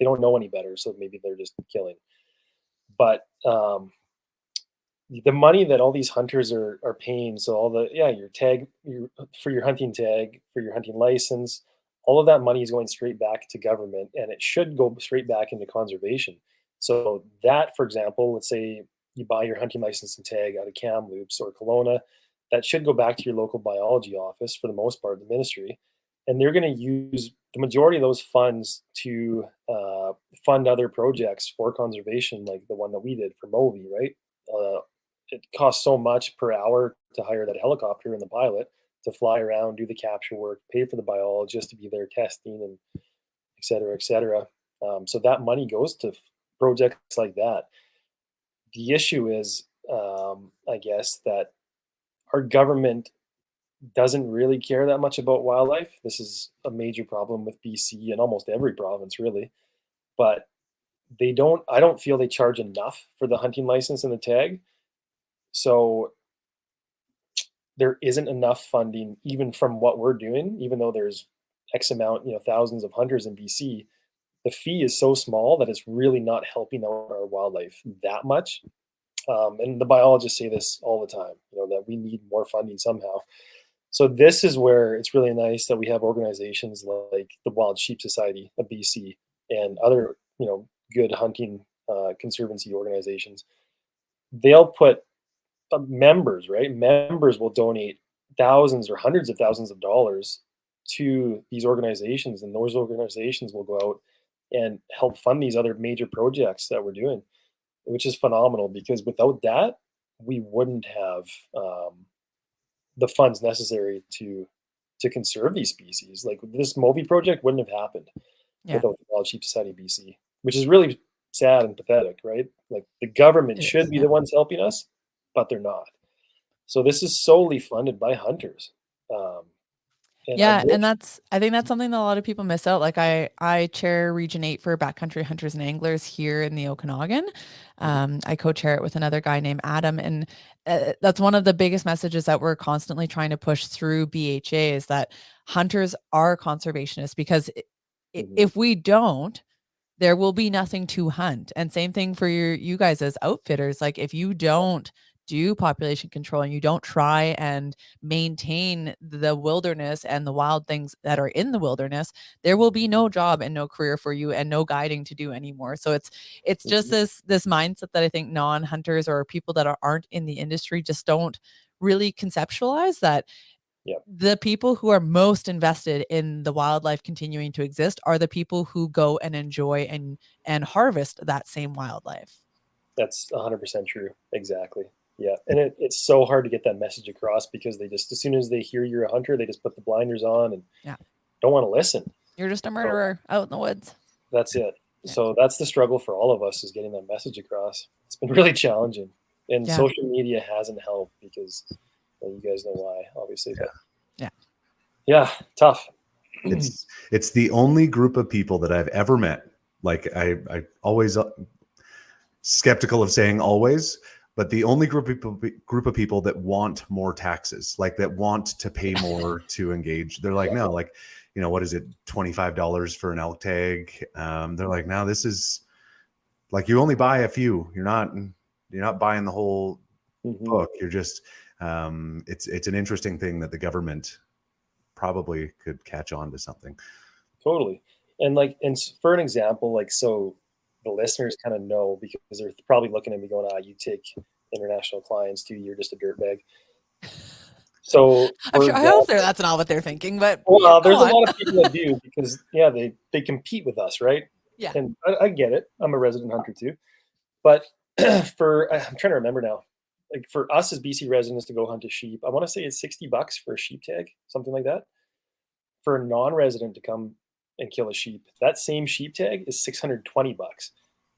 S3: don't know any better, so maybe they're just killing. But the money that all these hunters are paying, so all the your tag, for your hunting tag, for your hunting license, all of that money is going straight back to government, and it should go straight back into conservation. So that, for example, let's say you buy your hunting license and tag out of Kamloops or Kelowna, that should go back to your local biology office for the most part, the ministry, and they're going to use the majority of those funds to fund other projects for conservation, like the one that we did for Movi, right? It costs so much per hour to hire that helicopter and the pilot to fly around, do the capture work, pay for the biologist to be there testing, and et cetera, et cetera. So that money goes to projects like that. The issue is, I guess, that our government doesn't really care that much about wildlife. This is a major problem with BC and almost every province, really. But I don't feel they charge enough for the hunting license and the tag. So there isn't enough funding, even from what we're doing, even though there's X amount, thousands of hunters in BC. The fee is so small that it's really not helping out our wildlife that much. And the biologists say this all the time, that we need more funding somehow. So this is where it's really nice that we have organizations like the Wild Sheep Society of BC and other, good hunting conservancy organizations. They'll put members, right? Members will donate thousands or hundreds of thousands of dollars to these organizations, and those organizations will go out and help fund these other major projects that we're doing, which is phenomenal, because without that, we wouldn't have the funds necessary to conserve these species. Like this Movi project wouldn't have happened without the Wild Sheep Society of BC, which is really sad and pathetic, right? Like the government should be the ones helping us, but they're not. So this is solely funded by hunters.
S1: And I think that's something that a lot of people miss out. Like I chair Region 8 for backcountry hunters and anglers here in the Okanagan. I co-chair it with another guy named Adam. And that's one of the biggest messages that we're constantly trying to push through BHA is that hunters are conservationists, because if we don't, there will be nothing to hunt. And same thing for you guys as outfitters. Like if you don't do population control and you don't try and maintain the wilderness and the wild things that are in the wilderness, there will be no job and no career for you and no guiding to do anymore. So it's just this mindset that I think non-hunters or people that aren't in the industry just don't really conceptualize, that the people who are most invested in the wildlife continuing to exist are the people who go and enjoy and harvest that same wildlife.
S3: That's 100% true. Exactly. Yeah. And it's so hard to get that message across, because they just, as soon as they hear you're a hunter, they just put the blinders on and don't want to listen.
S1: You're just a murderer out in the woods.
S3: That's it. Yeah. So that's the struggle for all of us, is getting that message across. It's been really challenging, and social media hasn't helped, because you guys know why, obviously. But yeah, tough.
S2: It's the only group of people that I've ever met. Like I always skeptical of saying always, but the only group of people that want more taxes, like that want to pay more to engage. They're like, no, like, what is it, $25 for an elk tag? They're like, no, this is like, you only buy a few. You're not buying the whole book. You're just it's an interesting thing that the government probably could catch on to something.
S3: Totally. And for an example, so the listeners kind of know, because they're probably looking at me going, you take international clients too, you're just a dirtbag. So
S1: I hope that's not what they're thinking, but
S3: there's a lot of people that do, because they compete with us, right?
S1: Yeah.
S3: And I get it. I'm a resident hunter too. But I'm trying to remember now, like for us as BC residents to go hunt a sheep, I want to say it's $60 for a sheep tag, something like that. For a non-resident to come and kill a sheep, that same sheep tag is $620.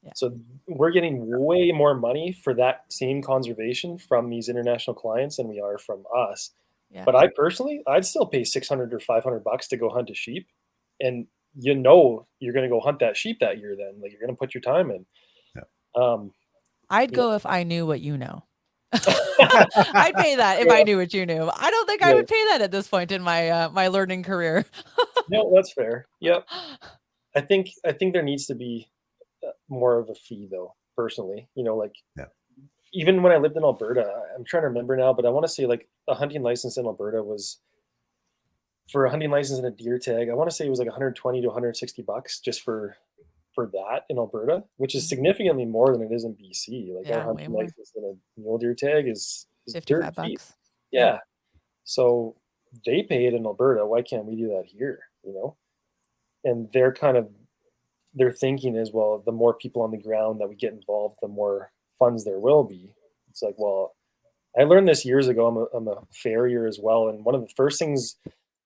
S3: Yeah. So we're getting way more money for that same conservation from these international clients than we are from us. Yeah. But I'd still pay $600 or $500 to go hunt a sheep, and you're going to go hunt that sheep that year. Then, like, you're going to put your time in.
S2: Yeah.
S1: I'd go if I knew what you know. I'd pay that if I knew what you knew. I don't think I would pay that at this point in my my learning career.
S3: No, that's fair. Yep. I think there needs to be more of a fee, though, personally. Even when I lived in Alberta, I'm trying to remember now, but I want to say like a hunting license in Alberta was for a hunting license and a deer tag, I want to say it was like 120 to 160 bucks just for that in Alberta, which is
S1: Mhm.
S3: significantly more than it is in BC. Like our
S1: Yeah, way
S3: hunting
S1: more.
S3: license and a mule deer tag is dirt
S1: 55
S3: cheap.
S1: bucks. Yeah.
S3: Yeah. So they pay it in Alberta. Why can't we do that here? You know? And their thinking is, well, the more people on the ground that we get involved, the more funds there will be. It's like, well, I learned this years ago. I'm a farrier as well, and one of the first things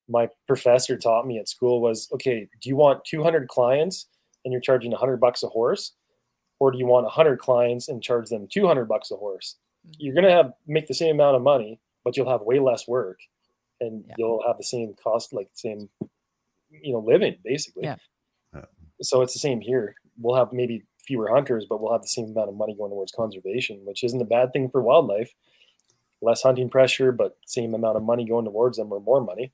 S3: my professor taught me at school was, okay, do you want 200 clients and you're charging 100 bucks a horse, or do you want 100 clients and charge them 200 bucks a horse?
S1: Mhm.
S3: You're gonna have make the same amount of money, but you'll have way less work, and
S1: Yeah.
S3: you'll have the same cost, like same living basically.
S1: Yeah.
S2: Uh,
S3: So it's the same here. We'll have maybe fewer hunters, but we'll have the same amount of money going towards conservation, which isn't a bad thing for wildlife. Less hunting pressure, but same amount of money going towards them or more money.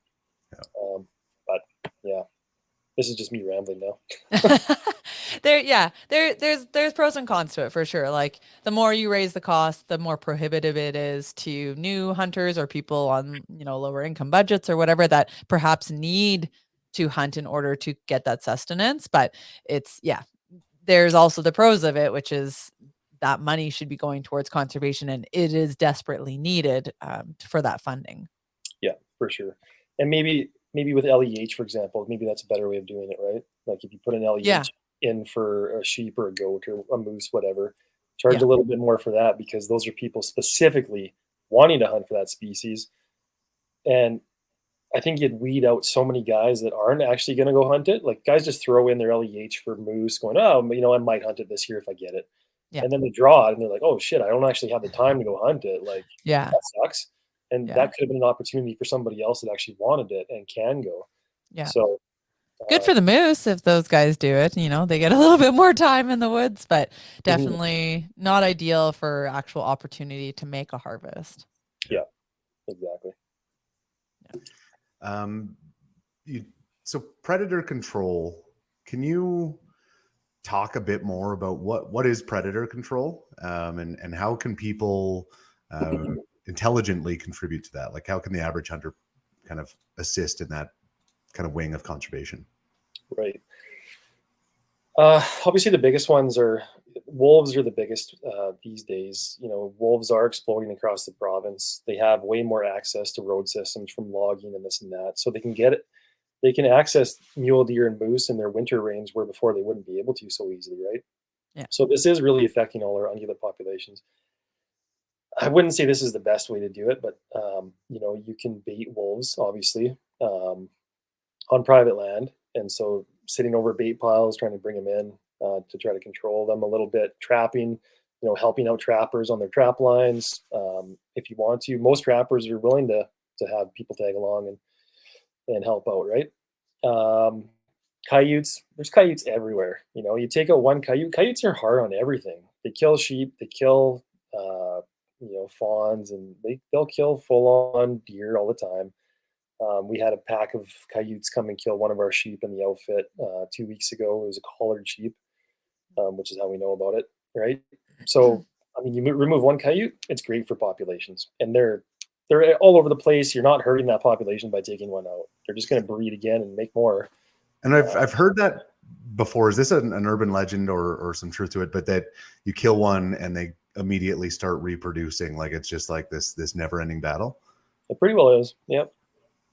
S2: yeah.
S3: But yeah, this is just me rambling now.
S1: There's pros and cons to it for sure. Like the more you raise the cost, the more prohibitive it is to new hunters or people on, lower income budgets or whatever that perhaps need to hunt in order to get that sustenance. But there's also the pros of it, which is that money should be going towards conservation and it is desperately needed for that funding.
S3: Yeah, for sure. And maybe with LEH, for example, maybe that's a better way of doing it, right? Like if you put an
S1: Yeah.
S3: LEH in for a sheep or a goat or a moose, whatever, charge
S1: Yeah.
S3: a little bit more for that because those are people specifically wanting to hunt for that species. And I think you'd weed out so many guys that aren't actually going to go hunt it. Like guys just throw in their LEH for moose, going, oh, I might hunt it this year if I get it.
S1: Yeah.
S3: And then they draw it and they're like, oh shit, I don't actually have the time to go hunt it. Like
S1: Yeah.
S3: that sucks. And
S1: Yeah.
S3: that could have been an opportunity for somebody else that actually wanted it and can go.
S1: Yeah.
S3: So
S1: Good for the moose if those guys do it. They get a little bit more time in the woods, but
S3: mhm,
S1: definitely not ideal for actual opportunity to make a harvest.
S3: yeah, exactly.
S2: Um, so predator control. Can you talk a bit more about what is predator control, and how can people intelligently contribute to that? Like, how can the average hunter kind of assist in that kind of wing of conservation?
S3: Right. Obviously, the biggest ones are wolves are the biggest these days. Wolves are exploding across the province. They have way more access to road systems from logging and this and that, so they can get it. They can access mule deer and moose in their winter range where before they wouldn't be able to so easily, right?
S1: Yeah.
S3: So this is really affecting all our ungulate populations. I wouldn't say this is the best way to do it, but you can bait wolves, obviously, on private land, and so sitting over bait piles, trying to bring them in to try to control them a little bit, trapping, helping out trappers on their trap lines. If you want to, most trappers are willing to have people tag along and help out, right? Um, Coyotes, there's coyotes everywhere. You take out one coyote. Coyotes are hard on everything. They kill sheep. They kill, fawns, and they'll kill full on deer all the time. We had a pack of coyotes come and kill one of our sheep in the outfit 2 weeks ago. It was a collared sheep, which is how we know about it, right? So, I mean, remove one coyote, it's great for populations, and they're all over the place. You're not hurting that population by taking one out. They're just going to breed again and make more.
S2: And I've heard that before. Is this an urban legend or some truth to it? But that you kill one and they immediately start reproducing, like it's just like this never ending battle.
S3: It pretty well is. Yep.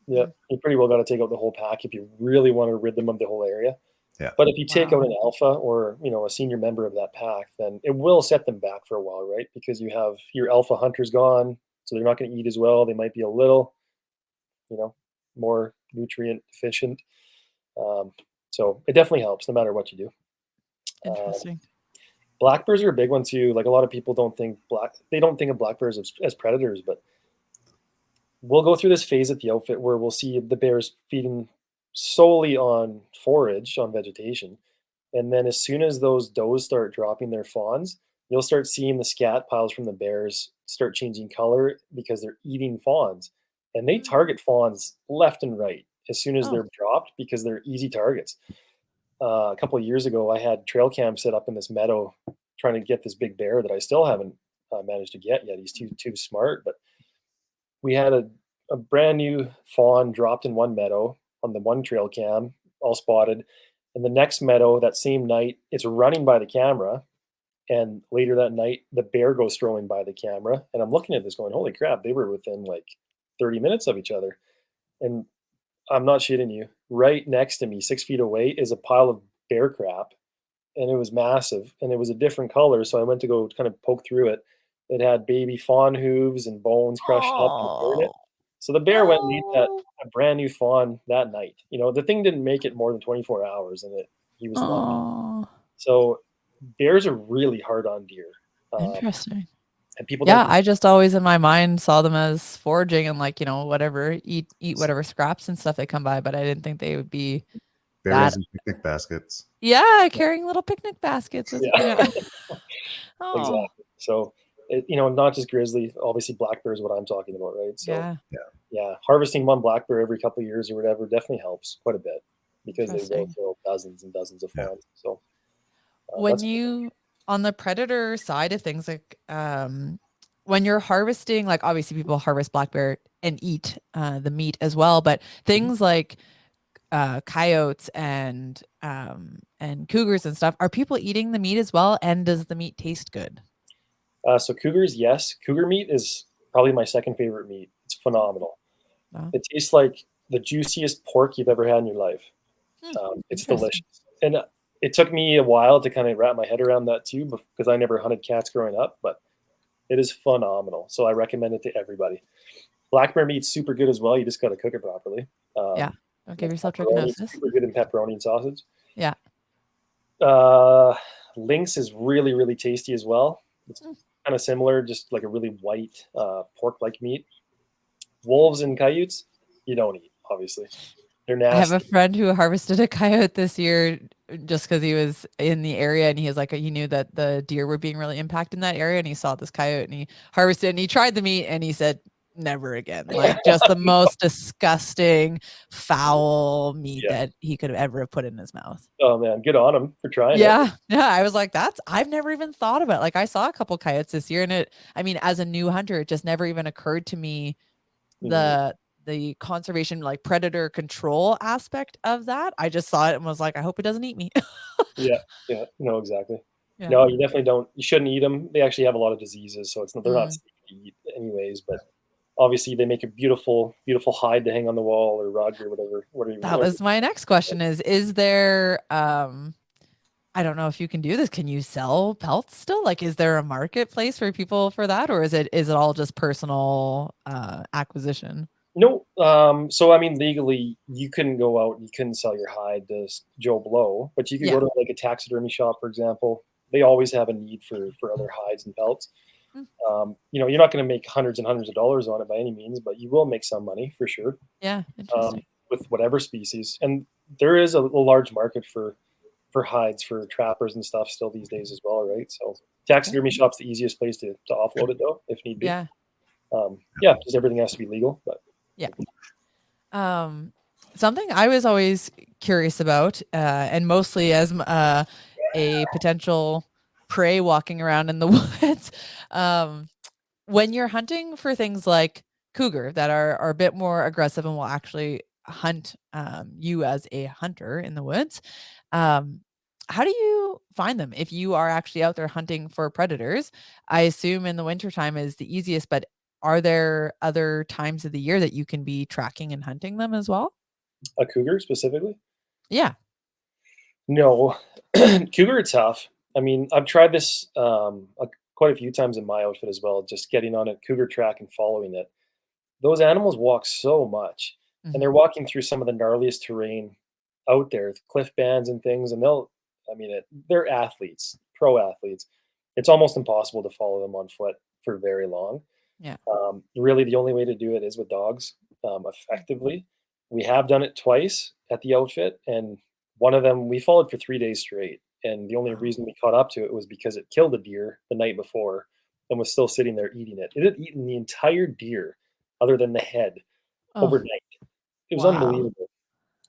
S3: Yep. You pretty well got to take out the whole pack if you really want to rid them of the whole area.
S2: Yeah.
S3: But if you take
S1: Wow.
S3: out an alpha or a senior member of that pack, then it will set them back for a while, right? Because you have your alpha hunters gone, so they're not going to eat as well. They might be a little, more nutrient deficient. So it definitely helps no matter what you do. Um,
S1: Interesting.
S3: Black bears are a big one too. Like a lot of people don't think of black bears as predators, but we'll go through this phase at the outfit where we'll see the bears feeding solely on forage, on vegetation. And then as soon as those does start dropping their fawns, you'll start seeing the scat piles from the bears start changing color because they're eating fawns. And they target fawns left and right as soon as
S1: Oh.
S3: they're dropped because they're easy targets. A couple of years ago, I had trail cam set up in this meadow trying to get this big bear that I still haven't managed to get yet. He's too smart, but we had a a brand new fawn dropped in one meadow on the one trail cam, all spotted. And the next meadow that same night, it's running by the camera. And later that night, the bear goes strolling by the camera. And I'm looking at this going, holy crap, they were within like 30 minutes of each other. And I'm not shitting you. Right next to me, 6 feet away, is a pile of bear crap. And it was massive. And it was a different color. So I went to go kind of poke through it. It had baby fawn hooves and bones crushed up and hair in it.
S1: Oh,
S3: So the bear went and ate that
S1: oh,
S3: a brand new fawn that night. You know, the thing didn't make it more than 24 hours, and he was done.
S1: oh,
S3: So bears are really hard on deer,
S1: interesting.
S3: and people
S1: Yeah,
S3: don't.
S1: I just always in my mind saw them as foraging and like, whatever, eat whatever scraps and stuff they come by, but I didn't think they would be that.
S2: Berries and picnic baskets.
S1: Yeah, carrying little picnic baskets with,
S3: Yeah,
S1: Oh,
S3: exactly. So, not just grizzly. Obviously, black bear is what I'm talking about, right? So,
S1: yeah,
S3: yeah, harvesting one black bear every couple of years or whatever definitely helps quite a bit because they will
S1: interesting.
S3: kill dozens and dozens of
S2: Yeah.
S3: fawns. So,
S1: When
S3: that's
S1: you on the predator side of things, like when you're harvesting, like obviously people harvest black bear and eat the meat as well, but things like coyotes and cougars and stuff, are people eating the meat as well? And does the meat taste good?
S3: So cougars, yes. Cougar meat is probably my second favorite meat. It's phenomenal.
S1: Wow.
S3: It tastes like the juiciest pork you've ever had in your life. It's
S1: Interesting.
S3: delicious. And it took me a while to kind of wrap my head around that too, because I never hunted cats growing up, but it is phenomenal. So I recommend it to everybody. Black bear meat's super good as well. You just got to cook it properly.
S1: Yeah.
S3: Um,
S1: Don't give
S3: like
S1: yourself
S3: pepperoni, it's
S1: trichinosis.
S3: super good in pepperoni and sausage.
S1: Yeah.
S3: Uh, Lynx is really, really tasty as well. It's
S1: Mm.
S3: kind of similar, just like a really white pork-like meat. Wolves and coyotes, you don't eat, obviously. They're
S1: I have a
S3: nasty.
S1: friend who harvested a coyote this year just because he was in the area and he was like, he knew that the deer were being really impacted in that area and he saw this coyote and he harvested and he tried the meat and he said, never again. Like just the most disgusting, foul meat
S3: Yeah.
S1: that he could have ever put in his mouth.
S3: Oh man, good on them for trying it.
S1: Yeah. Yeah. I was like, I've never even thought about it. Like I saw a couple coyotes this year and I mean, as a new hunter, it just never even occurred to me
S3: Mhm.
S1: the conservation, like predator control aspect of that. I just saw it and was like, I hope it doesn't eat me.
S3: Yeah, yeah, no, exactly.
S1: Yeah.
S3: No, you definitely don't. You shouldn't eat them. They actually have a lot of diseases, so they're not
S1: Mm.
S3: safe to eat anyways. But obviously, they make a beautiful, beautiful hide to hang on the wall or rug or whatever.
S1: That
S3: Whatever.
S1: was my next question is there I don't know if you can do this. Can you sell pelts still? Like is there a marketplace for people for that or is it all just personal acquisition?
S3: No, so I mean, legally, you couldn't go out and you couldn't sell your hide to Joe Blow, but you could
S1: Yeah.
S3: go to like a taxidermy shop, for example. They always have a need for other hides and pelts.
S1: Mm.
S3: You're not going to make hundreds and hundreds of dollars on it by any means, but you will make some money for sure
S1: Yeah. Interesting.
S3: with whatever species. And there is a large market for hides for trappers and stuff still these days as well, right? So taxidermy shop's the easiest place to offload it though, if need be.
S1: Yeah.
S3: Yeah, because everything has to be legal, but
S1: Yeah. Something I was always curious about, and mostly as a potential prey walking around in the woods, when you're hunting for things like cougar that are a bit more aggressive and will actually hunt you as a hunter in the woods, um, how do you find them if you are actually out there hunting for predators? I assume in the wintertime is the easiest, but are there other times of the year that you can be tracking and hunting them as well?
S3: a cougar specifically,
S1: Yeah.
S3: no. Cougar are tough. I mean, I've tried this quite a few times in my outfit as well, just getting on a cougar track and following it. Those animals walk so much, and
S1: Mhm.
S3: they're walking through some of the gnarliest terrain out there, with cliff bands and things, and I mean, they're athletes, pro athletes. It's almost impossible to follow them on foot for very long.
S1: Yeah.
S3: Really, the only way to do it is with dogs,
S1: Mm.
S3: effectively. We have done it twice at the outfit, and one of them we followed for 3 days straight. And the only
S1: Wow.
S3: reason we caught up to it was because it killed a deer the night before and was still sitting there eating it. It had eaten the entire deer, other than the head,
S1: Oh,
S3: overnight. It was
S1: wow.
S3: unbelievable.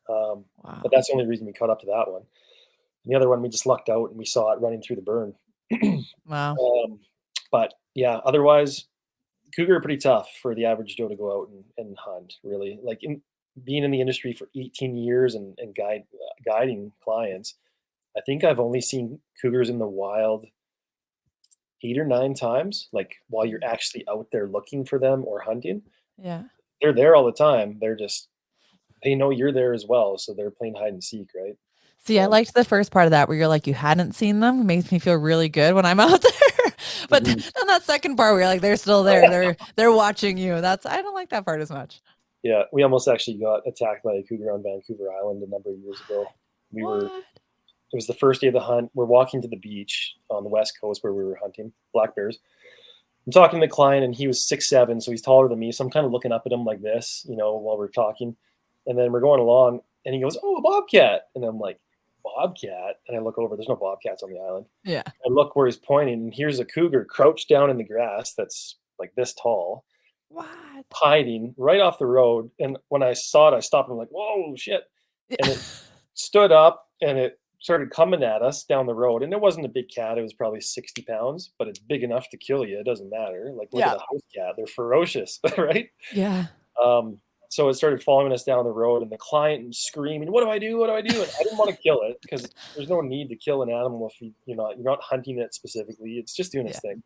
S3: But
S1: Wow.
S3: that's the only reason we caught up to that one. And the other one, we just lucked out and we saw it running through the burn.
S1: Wow.
S3: um, but yeah, otherwise, cougar are pretty tough for the average Joe to go out and hunt, really. Like being in the industry for 18 years and guiding clients, I think I've only seen cougars in the wild 8 or 9 times, like while you're actually out there looking for them or hunting.
S1: Yeah.
S3: They're there all the time. They know you're there as well, so they're playing hide and seek, right?
S1: See, I liked the first part of that where you're like, you hadn't seen them. It makes me feel really good when I'm out there. But then that second part where you're like, they're still there. They're watching you. I don't like that part as much.
S3: Yeah, we almost actually got attacked by a cougar on Vancouver Island a number of years ago. It was the first day of the hunt. We're walking to the beach on the west coast where we were hunting black bears. I'm talking to the client, and he was 6'7", so he's taller than me. So I'm kind of looking up at him like this, while we're talking. And then we're going along, and he goes, "Oh, a bobcat." And I'm like, "Bobcat?" And I look over. There's no bobcats on the island.
S1: Yeah.
S3: I look where he's pointing, and here's a cougar crouched down in the grass that's like this tall.
S1: What?
S3: Hiding right off the road. And when I saw it, I stopped and I'm like, "Whoa, shit."
S1: Yeah.
S3: And it stood up, and it started coming at us down the road. And it wasn't a big cat. It was probably 60 pounds, but it's big enough to kill you. It doesn't matter. Like, look at a house cat. They're ferocious, right?
S1: Yeah.
S3: So it started following us down the road, and the client screaming, "What do I do? What do I do?" And I didn't want to kill it because there's no need to kill an animal if you're not hunting it specifically. It's just doing its thing.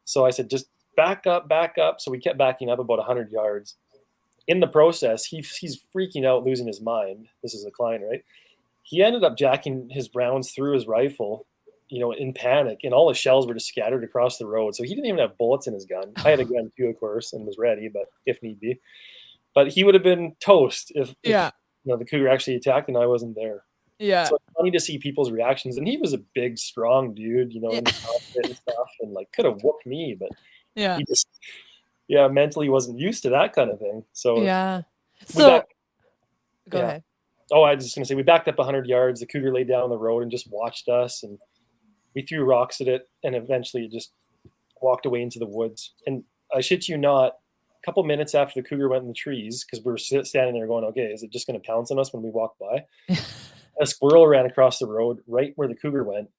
S3: So I said, "Just back up, back up." So we kept backing up about 100 yards. In the process, he's freaking out, losing his mind. This is a client, right? He ended up jacking his rounds through his rifle, in panic, and all the shells were just scattered across the road. So he didn't even have bullets in his gun. I had a gun too, of course, and was ready, but if need be. But he would have been toast if the cougar actually attacked and I wasn't there.
S1: Yeah.
S3: So it's funny to see people's reactions. And he was a big, strong dude, in the outfit and stuff, and like could have whooped me, but he just mentally wasn't used to that kind of thing. So
S1: So go ahead.
S3: Oh, I was just gonna say we backed up 100 yards. The cougar laid down on the road and just watched us, and we threw rocks at it, and eventually it just walked away into the woods. And I shit you not, a couple minutes after the cougar went in the trees, because we were standing there going, "Okay, is it just going to pounce on us when we walk by?" A squirrel ran across the road right where the cougar went,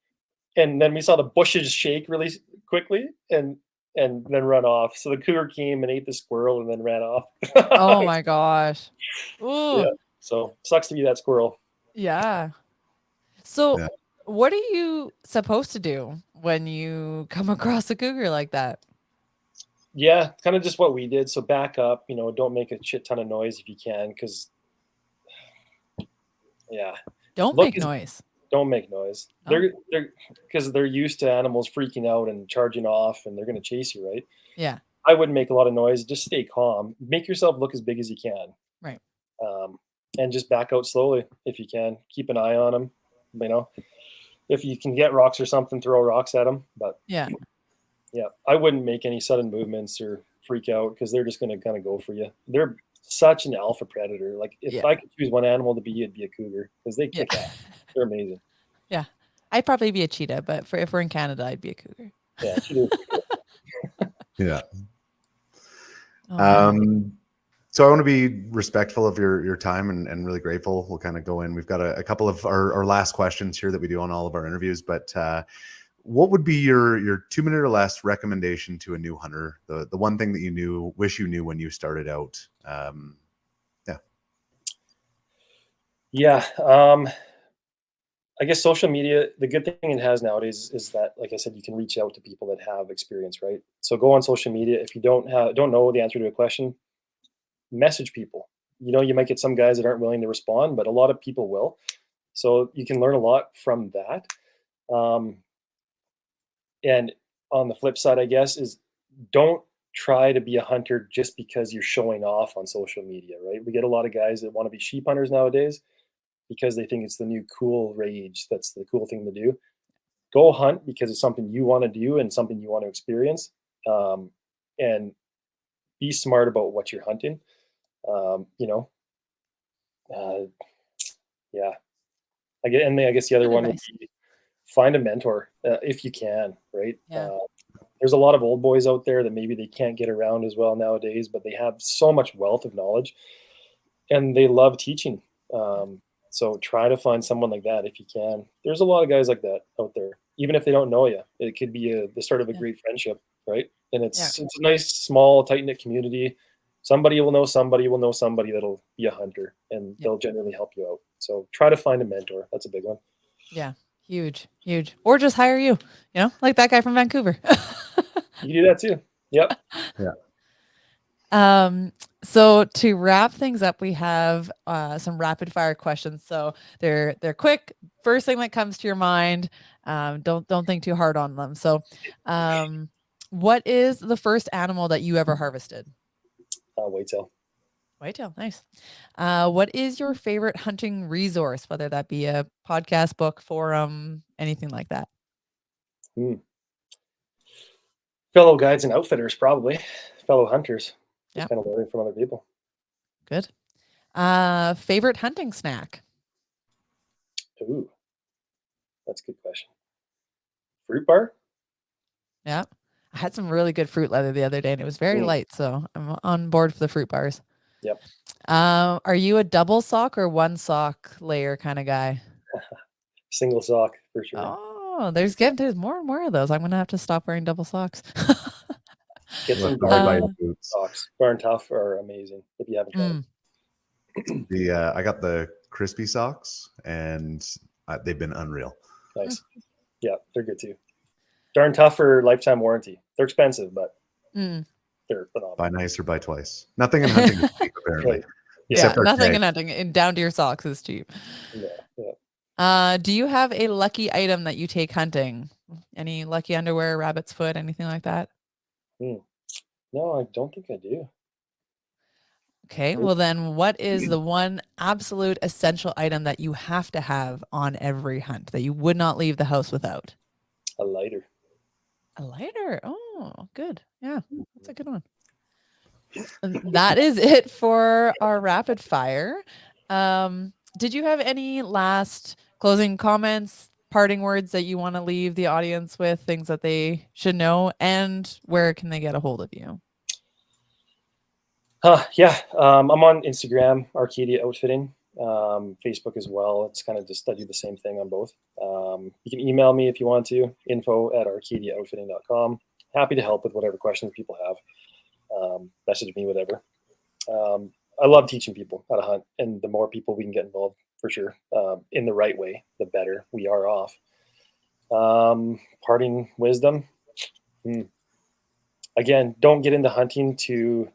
S3: and then we saw the bushes shake really quickly and then run off. So the cougar came and ate the squirrel and then ran off.
S1: Oh my gosh. Ooh.
S3: Yeah. So sucks to be that squirrel.
S1: Yeah. So what are you supposed to do when you come across a cougar like that?
S3: Yeah, kind of just what we did. So back up, don't make a shit ton of noise if you can, because
S1: don't make noise.
S3: Don't make noise. They're because they're used to animals freaking out and charging off, and they're going to chase you, right?
S1: Yeah.
S3: I wouldn't make a lot of noise. Just stay calm. Make yourself look as big as you can.
S1: Right.
S3: And just back out slowly if you can. Keep an eye on them. If you can get rocks or something, throw rocks at them. But I wouldn't make any sudden movements or freak out, because they're just going to kind of go for you. They're such an alpha predator. Like if I could choose one animal to be, it'd be a cougar, because they kick ass. They're amazing.
S1: Yeah, I'd probably be a cheetah, but if we're in Canada, I'd be a cougar.
S3: Yeah, cheetah.
S2: Yeah. So I want to be respectful of your time and really grateful. We'll kind of go in. We've got a couple of our last questions here that we do on all of our interviews, but what would be your 2-minute or less recommendation to a new hunter? The one thing that wish you knew when you started out? I guess social media, the good thing it has nowadays is that, like I said, you can reach out to people that have experience, right? So go on social media. If you don't know the answer to a question, message people. You might get some guys that aren't willing to respond, but a lot of people will. So you can learn a lot from that. And on the flip side, I guess, is don't try to be a hunter just because you're showing off on social media, right? We get a lot of guys that want to be sheep hunters nowadays because they think it's the new cool rage. That's the cool thing to do. Go hunt because it's something you want to do and something you want to experience. And be smart about what you're hunting. I guess the other one would be find a mentor if you can, right? There's a lot of old boys out there that maybe they can't get around as well nowadays, but they have so much wealth of knowledge and they love teaching. So try to find someone like that if you can. There's a lot of guys like that out there, even if they don't know you. It could be the start of a great friendship.
S3: right? And it's a nice, small, tight-knit community. Somebody will know somebody will know somebody that'll be a hunter, and they'll generally help you out. So try to find a mentor. That's a big one.
S1: Yeah. Huge. Or just hire you, like that guy from Vancouver.
S3: You do that too. Yep.
S1: Yeah. So to wrap things up, we have some rapid fire questions. So they're quick. First thing that comes to your mind. Don't think too hard on them. So, what is the first animal that you ever harvested?
S3: Whitetail.
S1: Whitetail, nice. What is your favorite hunting resource, whether that be a podcast, book, forum, anything like that?
S3: Fellow guides and outfitters, probably. Fellow hunters. Just
S1: Yep.
S3: kind of learning from other people.
S1: Good. Favorite hunting snack?
S3: Ooh, that's a good question. Fruit bar?
S1: Yeah. I had some really good fruit leather the other day and it was very light. So I'm on board for the fruit bars.
S3: Yep.
S1: Are you a double sock or one sock layer kind of guy?
S3: Single sock for sure.
S1: Oh, there's more and more of those. I'm going to have to stop wearing double socks.
S3: Get some
S2: boots.
S3: socks. Barn Tough are amazing if you haven't tried.
S2: I got the crispy socks and they've been unreal.
S3: Nice. Yeah, they're good too. Darn Tough for lifetime warranty. They're expensive, but they're phenomenal.
S2: Buy nice or buy twice. Nothing in hunting is cheap, apparently.
S1: Yeah, nothing in hunting. And down to your socks is cheap.
S3: Yeah.
S1: Do you have a lucky item that you take hunting? Any lucky underwear, rabbit's foot, anything like that?
S3: No, I don't think I do.
S1: Okay, well then what is the one absolute essential item that you have to have on every hunt that you would not leave the house without?
S3: A lighter.
S1: A lighter. Oh, good. Yeah, that's a good one. And that is it for our rapid fire. Did you have any last closing comments, parting words that you want to leave the audience with, things that they should know, and where can they get a hold of you?
S3: Yeah, I'm on Instagram, Arcadia Outfitting, Facebook as well. It's kind of just, I do the same thing on both. You can email me if you want to, info@arcadiaoutfitting.com. Happy to help with whatever questions people have. Message me, whatever. I love teaching people how to hunt, and the more people we can get involved, for sure, in the right way, the better we are off. Parting wisdom. Again, don't get into hunting to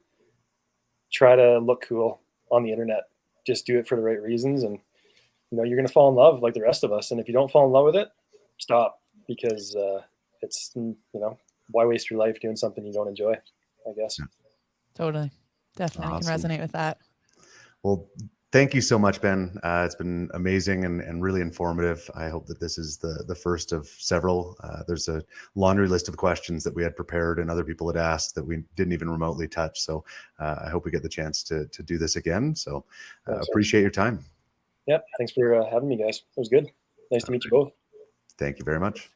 S3: try to look cool on the internet. Just do it for the right reasons, and you're going to fall in love like the rest of us. And if you don't fall in love with it, stop, because it's why waste your life doing something you don't enjoy, I guess.
S1: Totally. Definitely
S2: Awesome.
S1: can resonate with that.
S2: Well, thank you so much, Ben. It's been amazing and really informative. I hope that this is the first of several. There's a laundry list of questions that we had prepared and other people had asked that we didn't even remotely touch. So I hope we get the chance to do this again. So appreciate your time.
S3: Yep. Thanks for having me, guys. It was good. Nice to meet you both.
S2: Thank you very much.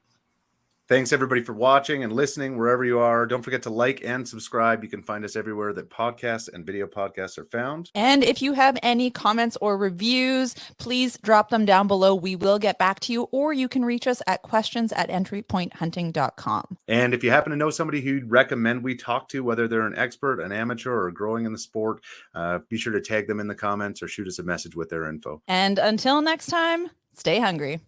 S2: Thanks, everybody, for watching and listening wherever you are. Don't forget to like and subscribe. You can find us everywhere that podcasts and video podcasts are found.
S1: And if you have any comments or reviews, please drop them down below. We will get back to you, or you can reach us at questions@entrypointhunting.com.
S2: And if you happen to know somebody who you'd recommend we talk to, whether they're an expert, an amateur, or growing in the sport, be sure to tag them in the comments or shoot us a message with their info.
S1: And until next time, stay hungry.